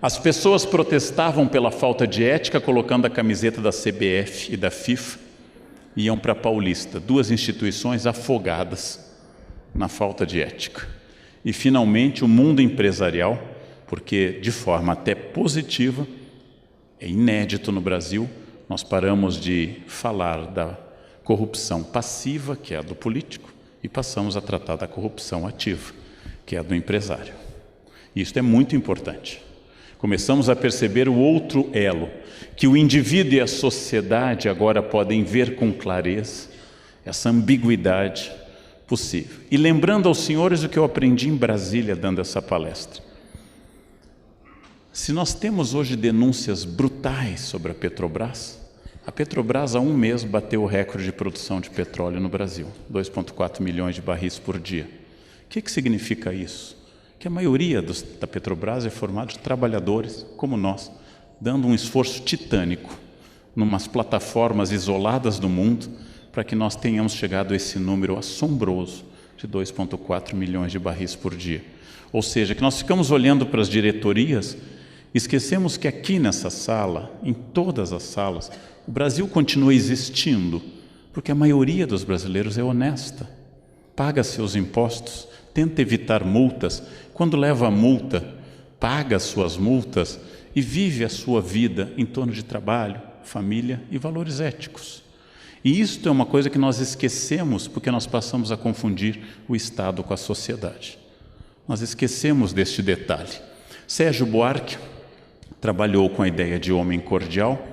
As pessoas protestavam pela falta de ética, colocando a camiseta da CBF e da FIFA, e iam para a Paulista, 2 instituições afogadas na falta de ética. E finalmente o mundo empresarial, porque de forma até positiva, é inédito no Brasil, nós paramos de falar da corrupção passiva, que é a do político, e passamos a tratar da corrupção ativa, que é a do empresário. Isso é muito importante. Começamos a perceber o outro elo, que o indivíduo e a sociedade agora podem ver com clareza essa ambiguidade possível. E lembrando aos senhores o que eu aprendi em Brasília dando essa palestra. Se nós temos hoje denúncias brutais sobre a Petrobras há um mês bateu o recorde de produção de petróleo no Brasil, 2,4 milhões de barris por dia. O que significa isso? Que a maioria da Petrobras é formada de trabalhadores como nós, dando um esforço titânico numas plataformas isoladas do mundo para que nós tenhamos chegado a esse número assombroso de 2,4 milhões de barris por dia. Ou seja, que nós ficamos olhando para as diretorias, esquecemos que aqui nessa sala, em todas as salas, o Brasil continua existindo, porque a maioria dos brasileiros é honesta, paga seus impostos, tenta evitar multas, quando leva a multa, paga suas multas e vive a sua vida em torno de trabalho, família e valores éticos. E isto é uma coisa que nós esquecemos porque nós passamos a confundir o Estado com a sociedade. Nós esquecemos deste detalhe. Sérgio Buarque trabalhou com a ideia de homem cordial,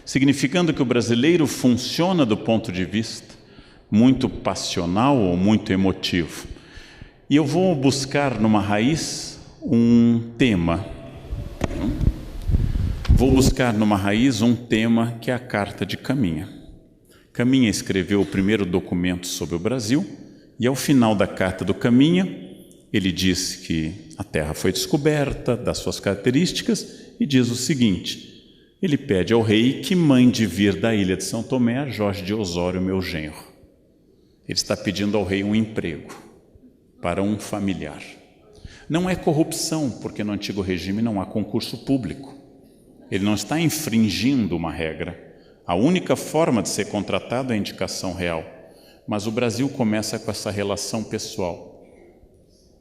significando que o brasileiro funciona do ponto de vista muito passional ou muito emotivo. E eu vou buscar numa raiz um tema. Vou buscar numa raiz um tema que é a Carta de Caminha. Caminha escreveu o primeiro documento sobre o Brasil e ao final da Carta do Caminha ele diz que a terra foi descoberta, das suas características, e diz o seguinte: ele pede ao rei que mande vir da ilha de São Tomé a Jorge de Osório, meu genro. Ele está pedindo ao rei um emprego para um familiar. Não é corrupção, porque no antigo regime não há concurso público. Ele não está infringindo uma regra. A única forma de ser contratado é a indicação real. Mas o Brasil começa com essa relação pessoal.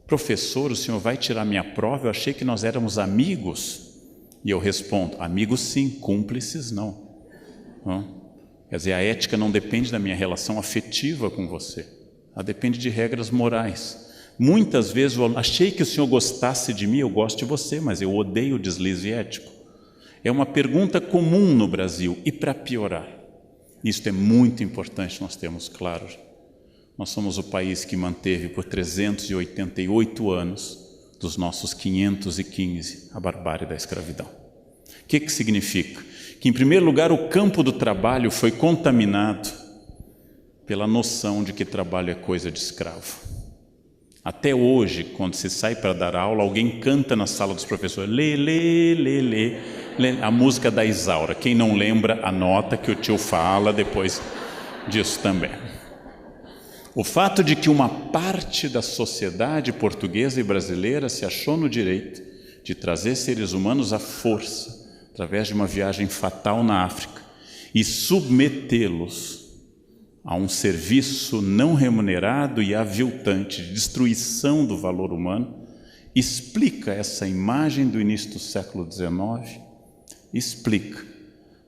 Professor, o senhor vai tirar minha prova? Eu achei que nós éramos amigos. E eu respondo, amigos sim, cúmplices não. Quer dizer, a ética não depende da minha relação afetiva com você. Ela depende de regras morais. Muitas vezes eu achei que o senhor gostasse de mim, eu gosto de você, mas eu odeio o deslize ético. É uma pergunta comum no Brasil. E para piorar, isto é muito importante nós termos claro. Nós somos o país que manteve por 388 anos, dos nossos 515, a barbárie da escravidão. O que significa? Que, em primeiro lugar, o campo do trabalho foi contaminado pela noção de que trabalho é coisa de escravo. Até hoje, quando se sai para dar aula, alguém canta na sala dos professores, lê, lê, lê, lê, lê, a música da Isaura. Quem não lembra, anota que o tio fala depois disso também. O fato de que uma parte da sociedade portuguesa e brasileira se achou no direito de trazer seres humanos à força, através de uma viagem fatal na África, e submetê-los a um serviço não remunerado e aviltante de destruição do valor humano, explica essa imagem do início do século XIX, explica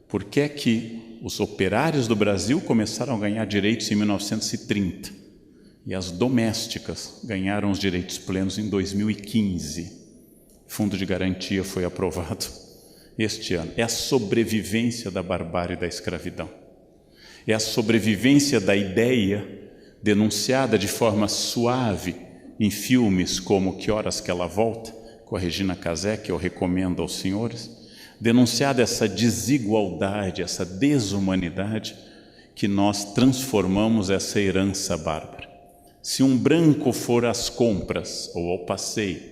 por que é que os operários do Brasil começaram a ganhar direitos em 1930 e as domésticas ganharam os direitos plenos em 2015. Fundo de garantia foi aprovado este ano. É a sobrevivência da barbárie da escravidão. É a sobrevivência da ideia denunciada de forma suave em filmes como Que Horas Que Ela Volta, com a Regina Casé, que eu recomendo aos senhores, denunciada essa desigualdade, essa desumanidade, que nós transformamos essa herança bárbara. Se um branco for às compras ou ao passeio,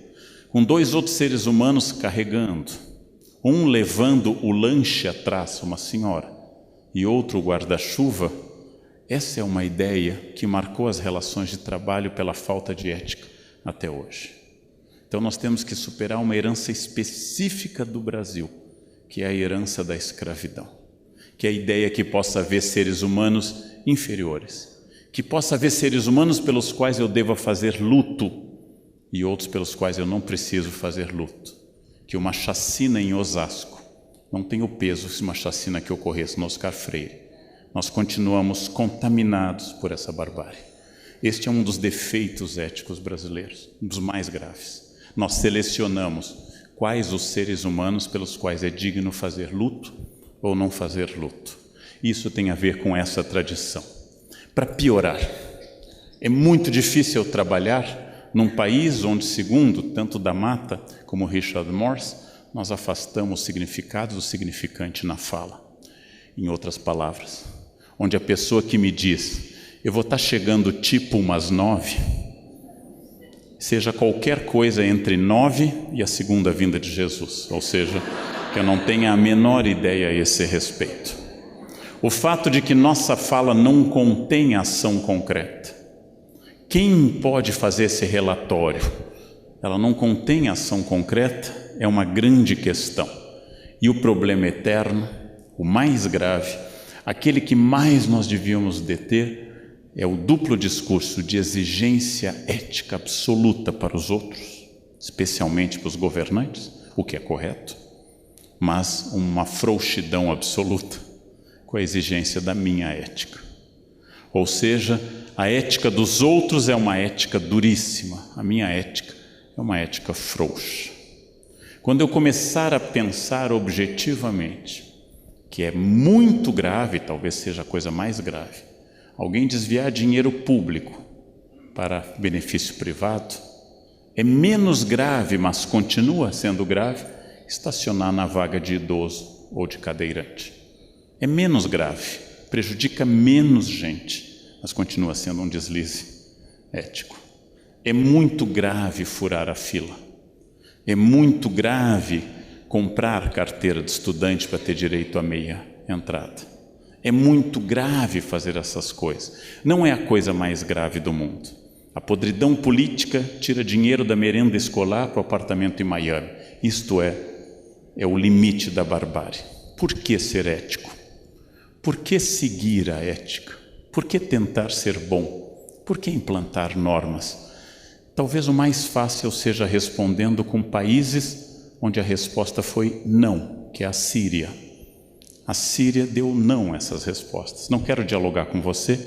com 2 outros seres humanos carregando, um levando o lanche atrás, uma senhora, e outro o guarda-chuva. Essa é uma ideia que marcou as relações de trabalho pela falta de ética até hoje. Então nós temos que superar uma herança específica do Brasil, que é a herança da escravidão, que é a ideia que possa haver seres humanos inferiores, que possa haver seres humanos pelos quais eu deva fazer luto e outros pelos quais eu não preciso fazer luto, que uma chacina em Osasco não tem o peso se uma chacina que ocorresse no Oscar Freire. Nós continuamos contaminados por essa barbárie. Este é um dos defeitos éticos brasileiros, um dos mais graves. Nós selecionamos quais os seres humanos pelos quais é digno fazer luto ou não fazer luto. Isso tem a ver com essa tradição. Para piorar, é muito difícil trabalhar num país onde, segundo tanto da Mata como Richard Morse, nós afastamos o significado do significante na fala. Em outras palavras, onde a pessoa que me diz, eu vou estar chegando tipo umas 9, seja qualquer coisa entre 9 e a segunda vinda de Jesus, ou seja, que eu não tenha a menor ideia a esse respeito. O fato de que nossa fala não contém ação concreta. Quem pode fazer esse relatório? Ela não contém ação concreta, é uma grande questão. E o problema eterno, o mais grave, aquele que mais nós devíamos deter, é o duplo discurso de exigência ética absoluta para os outros, especialmente para os governantes, o que é correto, mas uma frouxidão absoluta com a exigência da minha ética. Ou seja, a ética dos outros é uma ética duríssima, a minha ética é uma ética frouxa. Quando eu começar a pensar objetivamente, que é muito grave, talvez seja a coisa mais grave, alguém desviar dinheiro público para benefício privado, é menos grave, mas continua sendo grave, estacionar na vaga de idoso ou de cadeirante. É menos grave, prejudica menos gente, mas continua sendo um deslize ético. É muito grave furar a fila. É muito grave comprar carteira de estudante para ter direito à meia entrada. É muito grave fazer essas coisas. Não é a coisa mais grave do mundo. A podridão política tira dinheiro da merenda escolar para o apartamento em Miami. Isto é o limite da barbárie. Por que ser ético? Por que seguir a ética? Por que tentar ser bom? Por que implantar normas? Talvez o mais fácil seja respondendo com países onde a resposta foi não, que é a Síria. A Síria deu não a essas respostas. Não quero dialogar com você,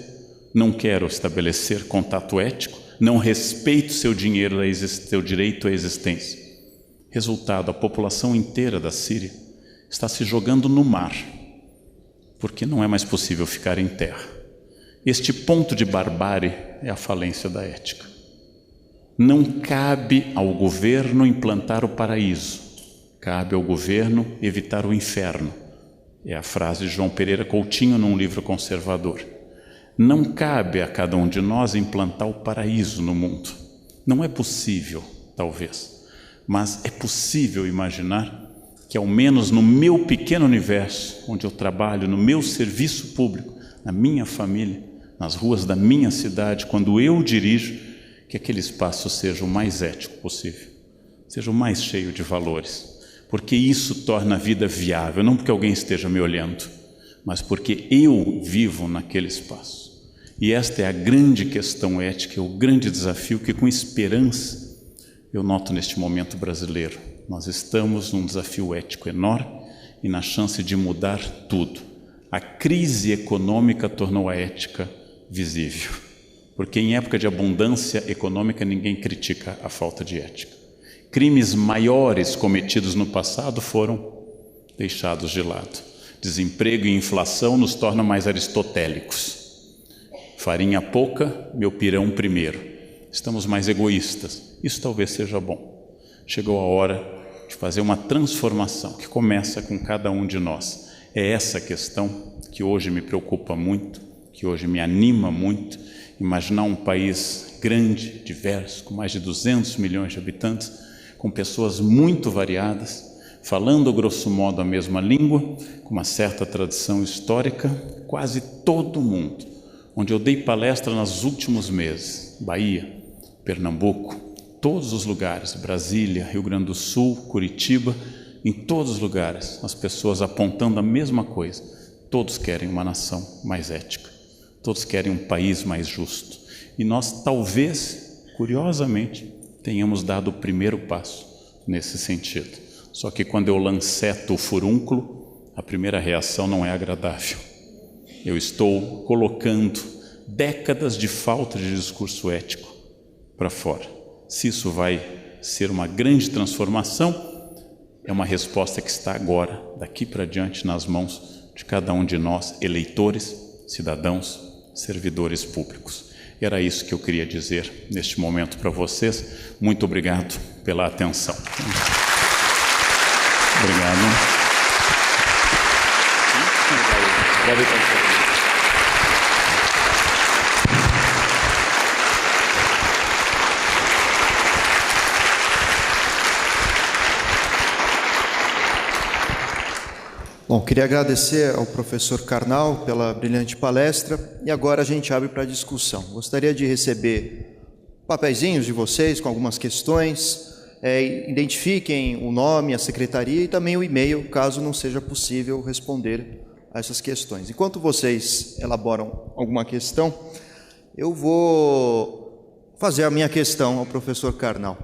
não quero estabelecer contato ético, não respeito seu direito à existência. Resultado, a população inteira da Síria está se jogando no mar, porque não é mais possível ficar em terra. Este ponto de barbárie é a falência da ética. Não cabe ao governo implantar o paraíso, cabe ao governo evitar o inferno. É a frase de João Pereira Coutinho num livro conservador. Não cabe a cada um de nós implantar o paraíso no mundo. Não é possível, talvez, mas é possível imaginar que ao menos no meu pequeno universo, onde eu trabalho, no meu serviço público, na minha família, nas ruas da minha cidade, quando eu dirijo, que aquele espaço seja o mais ético possível, seja o mais cheio de valores, porque isso torna a vida viável, não porque alguém esteja me olhando, mas porque eu vivo naquele espaço. E esta é a grande questão ética, é o grande desafio que, com esperança, eu noto neste momento brasileiro. Nós estamos num desafio ético enorme e na chance de mudar tudo. A crise econômica tornou a ética visível, porque em época de abundância econômica ninguém critica a falta de ética. Crimes maiores cometidos no passado foram deixados de lado. Desemprego e inflação nos tornam mais aristotélicos. Farinha pouca, meu pirão primeiro. Estamos mais egoístas. Isso talvez seja bom. Chegou a hora de fazer uma transformação que começa com cada um de nós. É essa questão que hoje me preocupa muito, que hoje me anima muito. Imaginar um país grande, diverso, com mais de 200 milhões de habitantes, com pessoas muito variadas, falando grosso modo a mesma língua, com uma certa tradição histórica, quase todo mundo. Onde eu dei palestra nos últimos meses, Bahia, Pernambuco, todos os lugares, Brasília, Rio Grande do Sul, Curitiba, em todos os lugares, as pessoas apontando a mesma coisa. Todos querem uma nação mais ética, todos querem um país mais justo. E nós talvez, curiosamente, tenhamos dado o primeiro passo nesse sentido. Só que quando eu lanceto o furúnculo, a primeira reação não é agradável. Eu estou colocando décadas de falta de discurso ético para fora. Se isso vai ser uma grande transformação, é uma resposta que está agora, daqui para diante, nas mãos de cada um de nós, eleitores, cidadãos, servidores públicos. E era isso que eu queria dizer neste momento para vocês. Muito obrigado pela atenção. Obrigado. Bom, queria agradecer ao professor Karnal pela brilhante palestra e agora a gente abre para a discussão. Gostaria de receber papeizinhos de vocês com algumas questões, identifiquem o nome, a secretaria e também o e-mail, caso não seja possível responder a essas questões. Enquanto vocês elaboram alguma questão, eu vou fazer a minha questão ao professor Karnal.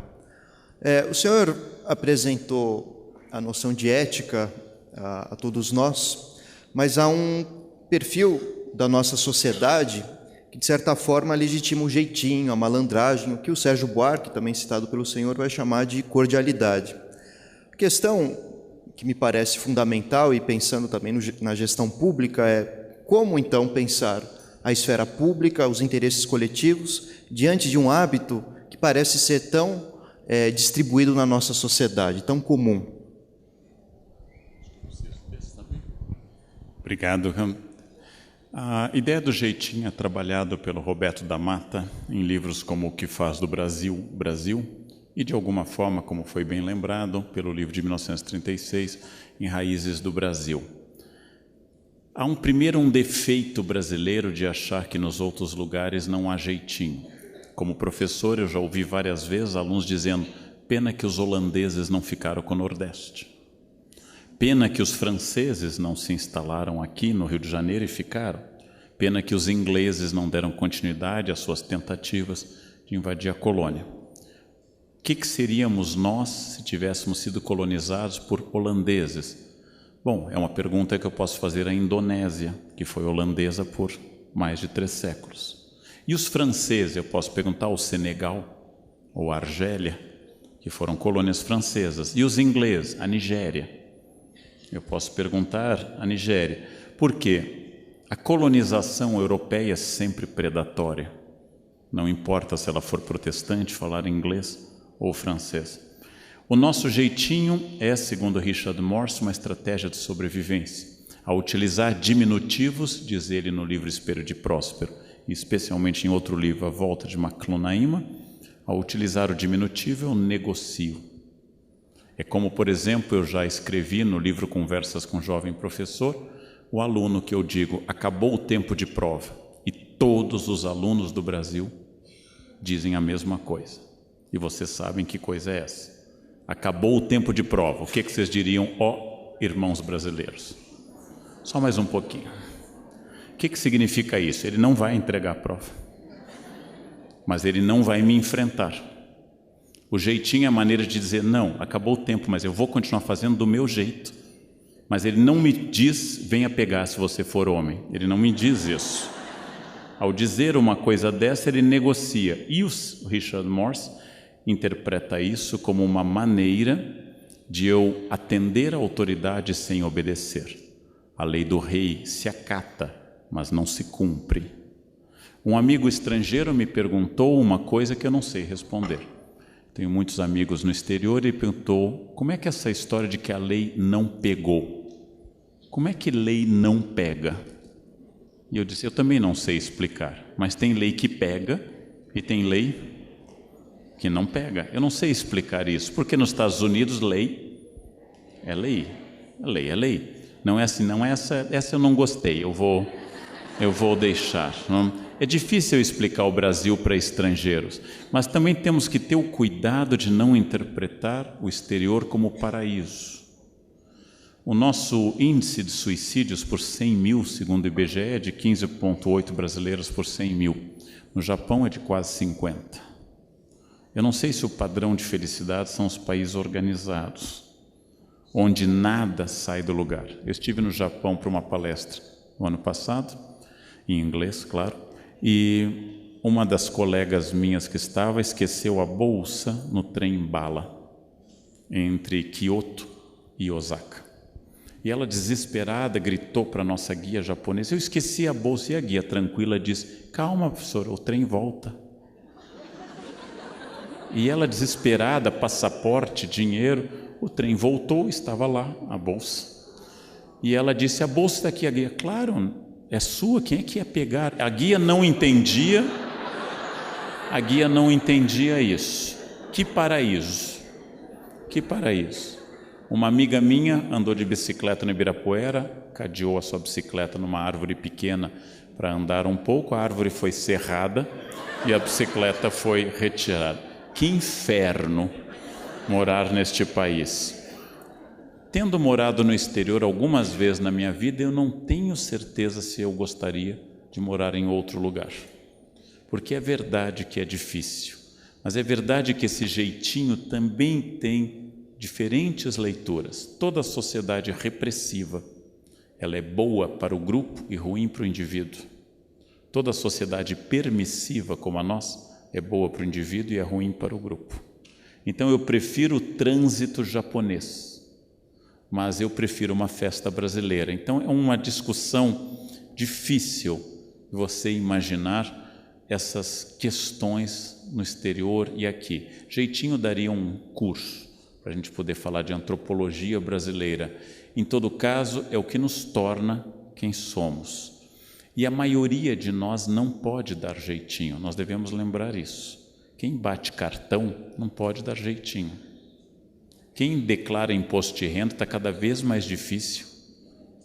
O senhor apresentou a noção de ética a todos nós, mas há um perfil da nossa sociedade que, de certa forma, legitima o jeitinho, a malandragem, o que o Sérgio Buarque, também citado pelo senhor, vai chamar de cordialidade. A questão que me parece fundamental, e pensando também na gestão pública, é como, então, pensar a esfera pública, os interesses coletivos, diante de um hábito que parece ser tão distribuído na nossa sociedade, tão comum. Obrigado, Ram. A ideia do jeitinho é trabalhado pelo Roberto da Mata em livros como O que faz do Brasil, Brasil, e de alguma forma, como foi bem lembrado, pelo livro de 1936, Em Raízes do Brasil. Há um defeito brasileiro de achar que nos outros lugares não há jeitinho. Como professor, eu já ouvi várias vezes alunos dizendo: pena que os holandeses não ficaram com o Nordeste. Pena que os franceses não se instalaram aqui no Rio de Janeiro e ficaram. Pena que os ingleses não deram continuidade às suas tentativas de invadir a colônia. O que seríamos nós se tivéssemos sido colonizados por holandeses? Bom, é uma pergunta que eu posso fazer à Indonésia, que foi holandesa por mais de 3 séculos. E os franceses, eu posso perguntar ao Senegal ou à Argélia, que foram colônias francesas. E os ingleses, a Nigéria. Eu posso perguntar à Nigéria, por quê? A colonização europeia é sempre predatória. Não importa se ela for protestante, falar inglês ou francês. O nosso jeitinho é, segundo Richard Morse, uma estratégia de sobrevivência. Ao utilizar diminutivos, diz ele no livro Espelho de Próspero, e especialmente em outro livro, A Volta de Maclunaíma, ao utilizar o diminutivo eu negocio. É como, por exemplo, eu já escrevi no livro Conversas com o Jovem Professor, o aluno que eu digo, acabou o tempo de prova, e todos os alunos do Brasil dizem a mesma coisa. E vocês sabem que coisa é essa. Acabou o tempo de prova. O que vocês diriam, ó irmãos brasileiros? Só mais um pouquinho. O que significa isso? Ele não vai entregar a prova, mas ele não vai me enfrentar. O jeitinho é a maneira de dizer, não, acabou o tempo, mas eu vou continuar fazendo do meu jeito. Mas ele não me diz, venha pegar se você for homem. Ele não me diz isso. Ao dizer uma coisa dessa, ele negocia. E o Richard Morse interpreta isso como uma maneira de eu atender a autoridade sem obedecer. A lei do rei se acata, mas não se cumpre. Um amigo estrangeiro me perguntou uma coisa que eu não sei responder. Tenho muitos amigos no exterior e perguntou, como é que é essa história de que a lei não pegou? Como é que lei não pega? E eu disse, eu também não sei explicar, mas tem lei que pega e tem lei que não pega. Eu não sei explicar isso, porque nos Estados Unidos lei é lei, lei é lei. Não é assim, não é essa eu não gostei, eu vou deixar. Não? É difícil explicar o Brasil para estrangeiros, mas também temos que ter o cuidado de não interpretar o exterior como paraíso. O nosso índice de suicídios por 100 mil, segundo o IBGE, é de 15,8 brasileiros por 100 mil. No Japão é de quase 50. Eu não sei se o padrão de felicidade são os países organizados, onde nada sai do lugar. Eu estive no Japão para uma palestra no ano passado, em inglês, claro, e uma das colegas minhas que estava esqueceu a bolsa no trem-bala entre Kyoto e Osaka. E ela, desesperada, gritou para a nossa guia japonesa: eu esqueci a bolsa. E a guia, tranquila, disse: calma, professora, o trem volta. E ela, desesperada, passaporte, dinheiro, o trem voltou, estava lá a bolsa. E ela disse: a bolsa está aqui. A guia: claro, é sua, quem é que ia pegar? A guia não entendia isso. Que paraíso, que paraíso. Uma amiga minha andou de bicicleta no Ibirapuera, cadeou a sua bicicleta numa árvore pequena para andar um pouco, a árvore foi serrada e a bicicleta foi retirada. Que inferno morar neste país. Tendo morado no exterior algumas vezes na minha vida, eu não tenho certeza se eu gostaria de morar em outro lugar. Porque é verdade que é difícil, mas é verdade que esse jeitinho também tem diferentes leituras. Toda a sociedade repressiva, ela é boa para o grupo e ruim para o indivíduo. Toda a sociedade permissiva, como a nossa, é boa para o indivíduo e é ruim para o grupo. Então eu prefiro o trânsito japonês, mas eu prefiro uma festa brasileira. Então é uma discussão difícil você imaginar essas questões no exterior e aqui. Jeitinho daria um curso para a gente poder falar de antropologia brasileira. Em todo caso, é o que nos torna quem somos. E a maioria de nós não pode dar jeitinho, nós devemos lembrar isso. Quem bate cartão não pode dar jeitinho. Quem declara imposto de renda está cada vez mais difícil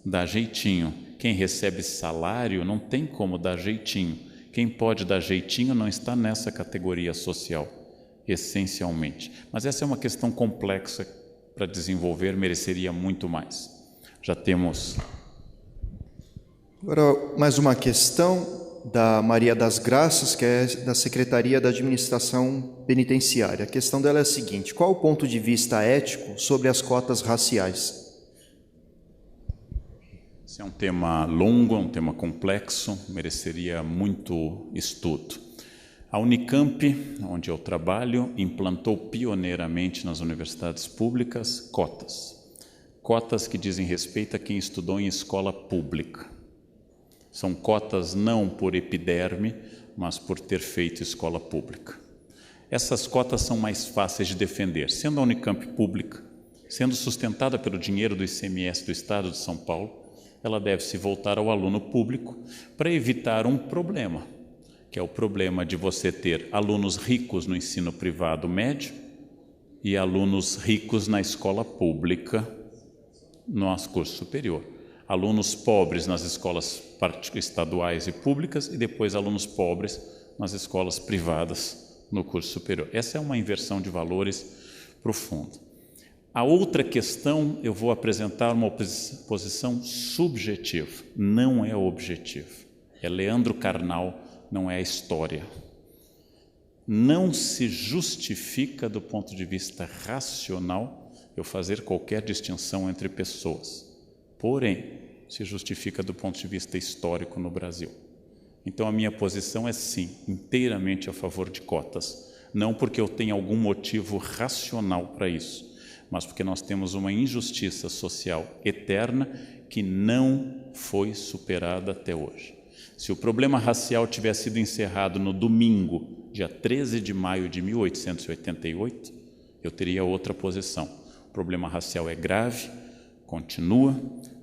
dar jeitinho. Quem recebe salário não tem como dar jeitinho. Quem pode dar jeitinho não está nessa categoria social, essencialmente. Mas essa é uma questão complexa para desenvolver, mereceria muito mais. Já temos... Agora, mais uma questão da Maria das Graças, que é da Secretaria da Administração Penitenciária. A questão dela é a seguinte: qual o ponto de vista ético sobre as cotas raciais? Esse é um tema longo, é um tema complexo, mereceria muito estudo. A Unicamp, onde eu trabalho, implantou pioneiramente nas universidades públicas cotas. Cotas que dizem respeito a quem estudou em escola pública. São cotas não por epiderme, mas por ter feito escola pública. Essas cotas são mais fáceis de defender. Sendo a Unicamp pública, sendo sustentada pelo dinheiro do ICMS do Estado de São Paulo, ela deve se voltar ao aluno público para evitar um problema, que é o problema de você ter alunos ricos no ensino privado médio e alunos ricos na escola pública no curso superior. Alunos pobres nas escolas estaduais e públicas e depois alunos pobres nas escolas privadas no curso superior. Essa é uma inversão de valores profunda. A outra questão, eu vou apresentar uma posição subjetiva, não é objetiva. É Leandro Carnal, não é a história. Não se justifica do ponto de vista racional eu fazer qualquer distinção entre pessoas. Porém, se justifica do ponto de vista histórico no Brasil. Então a minha posição é sim, inteiramente a favor de cotas. Não porque eu tenha algum motivo racional para isso, mas porque nós temos uma injustiça social eterna que não foi superada até hoje. Se o problema racial tivesse sido encerrado no domingo, dia 13 de maio de 1888, eu teria outra posição. O problema racial é grave, continua,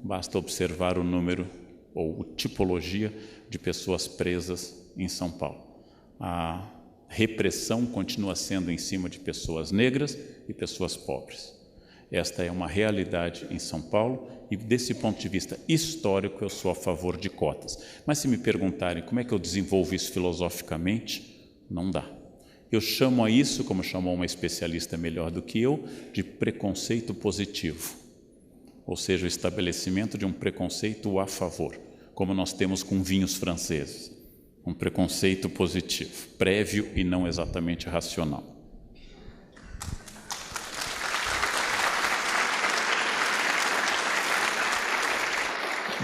basta observar o número ou a tipologia de pessoas presas em São Paulo. A repressão continua sendo em cima de pessoas negras e pessoas pobres. Esta é uma realidade em São Paulo e, desse ponto de vista histórico, eu sou a favor de cotas. Mas se me perguntarem como é que eu desenvolvo isso filosoficamente, não dá. Eu chamo a isso, como chamou uma especialista melhor do que eu, de preconceito positivo, ou seja, o estabelecimento de um preconceito a favor, como nós temos com vinhos franceses, um preconceito positivo, prévio e não exatamente racional.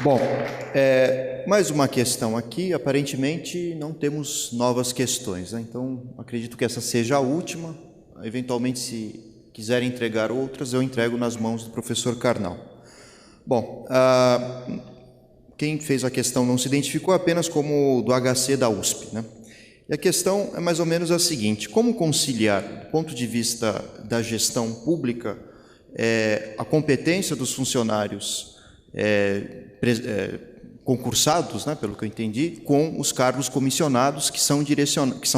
Bom, mais uma questão aqui, aparentemente não temos novas questões, né? Então acredito que essa seja a última. Eventualmente, se quiserem entregar outras, eu entrego nas mãos do professor Karnal. Bom, quem fez a questão não se identificou apenas como do HC da USP, né? E a questão é mais ou menos a seguinte: como conciliar, do ponto de vista da gestão pública, a competência dos funcionários concursados, né, pelo que eu entendi, com os cargos comissionados, que são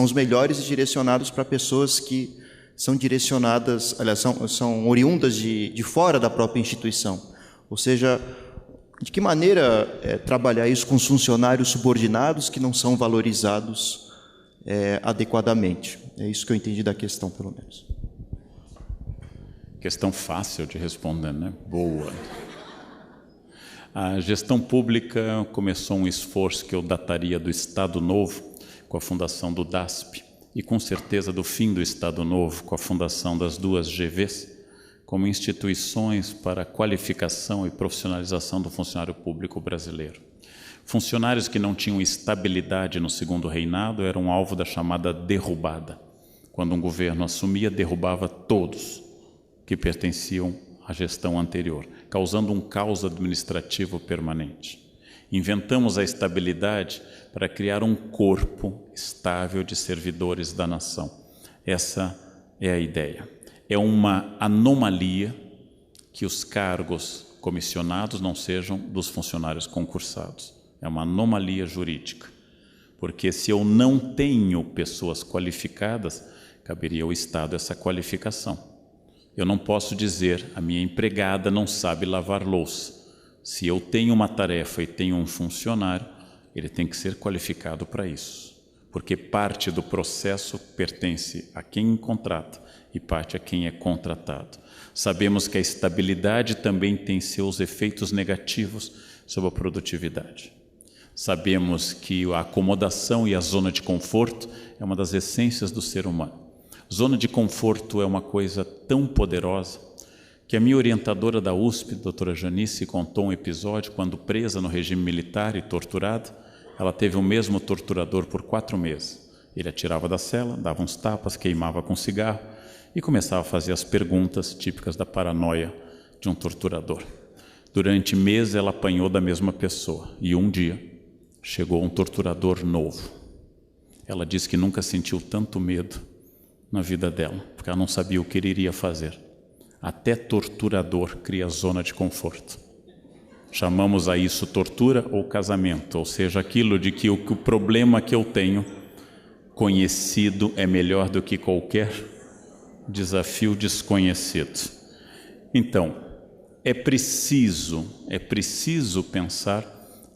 os melhores e direcionados para pessoas que são direcionadas, aliás, são oriundas de fora da própria instituição. Ou seja, de que maneira trabalhar isso com os funcionários subordinados que não são valorizados adequadamente? É isso que eu entendi da questão, pelo menos. Questão fácil de responder, né? Boa. A gestão pública começou um esforço que eu dataria do Estado Novo, com a fundação do DASP, e com certeza do fim do Estado Novo, com a fundação das duas GVs, como instituições para a qualificação e profissionalização do funcionário público brasileiro. Funcionários que não tinham estabilidade no segundo reinado eram alvo da chamada derrubada. Quando um governo assumia, derrubava todos que pertenciam à gestão anterior, causando um caos administrativo permanente. Inventamos a estabilidade para criar um corpo estável de servidores da nação. Essa é a ideia. É uma anomalia que os cargos comissionados não sejam dos funcionários concursados. É uma anomalia jurídica, porque se eu não tenho pessoas qualificadas, caberia ao Estado essa qualificação. Eu não posso dizer, a minha empregada não sabe lavar louça. Se eu tenho uma tarefa e tenho um funcionário, ele tem que ser qualificado para isso, porque parte do processo pertence a quem contrata e parte a quem é contratado. Sabemos que a estabilidade também tem seus efeitos negativos sobre a produtividade. Sabemos que a acomodação e a zona de conforto é uma das essências do ser humano. Zona de conforto é uma coisa tão poderosa que a minha orientadora da USP, doutora Janice, contou um episódio quando presa no regime militar e torturada, ela teve o mesmo torturador por 4 meses. Ele a tirava da cela, dava uns tapas, queimava com cigarro e começava a fazer as perguntas típicas da paranoia de um torturador. Durante meses ela apanhou da mesma pessoa e um dia chegou um torturador novo. Ela disse que nunca sentiu tanto medo na vida dela, porque ela não sabia o que ele iria fazer. Até torturador cria zona de conforto. Chamamos a isso tortura ou casamento, ou seja, aquilo de que o problema que eu tenho conhecido é melhor do que qualquer desafio desconhecido. Então, é preciso pensar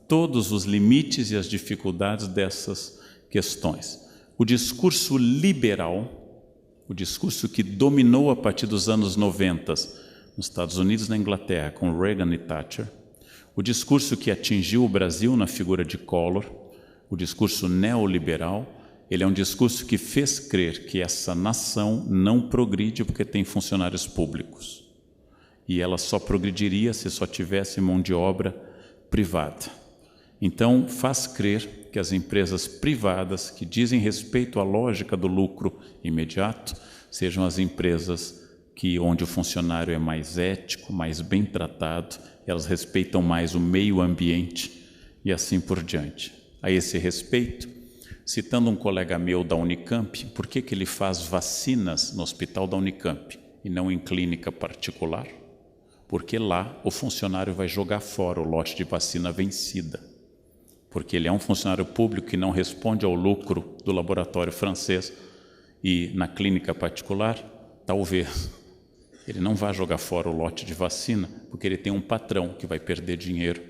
todos os limites e as dificuldades dessas questões. O discurso liberal, o discurso que dominou a partir dos anos 90 nos Estados Unidos e na Inglaterra, com Reagan e Thatcher, o discurso que atingiu o Brasil na figura de Collor, o discurso neoliberal, ele é um discurso que fez crer que essa nação não progride porque tem funcionários públicos. E ela só progrediria se só tivesse mão de obra privada. Então, faz crer que as empresas privadas, que dizem respeito à lógica do lucro imediato, sejam as empresas onde o funcionário é mais ético, mais bem tratado, elas respeitam mais o meio ambiente e assim por diante. A esse respeito, citando um colega meu da Unicamp, por que ele faz vacinas no hospital da Unicamp e não em clínica particular? Porque lá o funcionário vai jogar fora o lote de vacina vencida. Porque ele é um funcionário público que não responde ao lucro do laboratório francês, e na clínica particular, talvez ele não vá jogar fora o lote de vacina, porque ele tem um patrão que vai perder dinheiro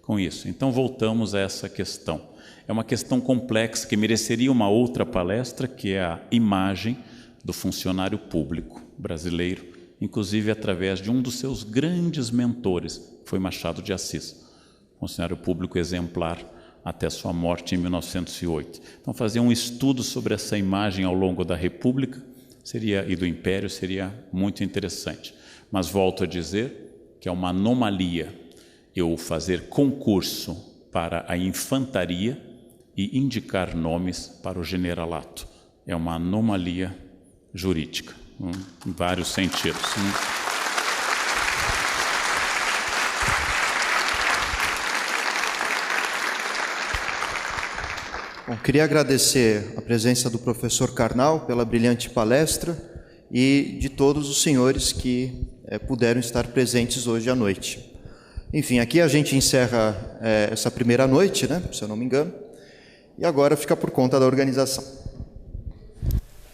com isso. Então voltamos a essa questão. É uma questão complexa que mereceria uma outra palestra, que é a imagem do funcionário público brasileiro, inclusive através de um dos seus grandes mentores, que foi Machado de Assis, funcionário público exemplar até sua morte em 1908. Então fazer um estudo sobre essa imagem ao longo da República e do Império seria muito interessante. Mas volto a dizer que é uma anomalia eu fazer concurso para a infantaria e indicar nomes para o generalato. É uma anomalia jurídica, em vários sentidos. Bom, queria agradecer a presença do professor Karnal pela brilhante palestra e de todos os senhores que puderam estar presentes hoje à noite. Enfim, aqui a gente encerra essa primeira noite, né, se eu não me engano, e agora fica por conta da organização.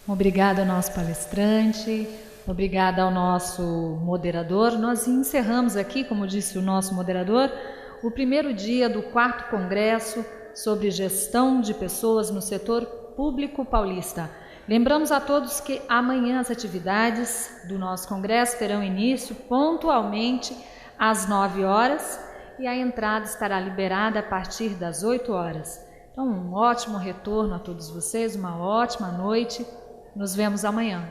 Obrigada ao nosso palestrante, obrigada ao nosso moderador. Nós encerramos aqui, como disse o nosso moderador, o primeiro dia do 4º Congresso sobre Gestão de Pessoas no Setor Público Paulista. Lembramos a todos que amanhã as atividades do nosso congresso terão início pontualmente às 9 horas e a entrada estará liberada a partir das 8 horas. Então, um ótimo retorno a todos vocês, uma ótima noite. Nos vemos amanhã.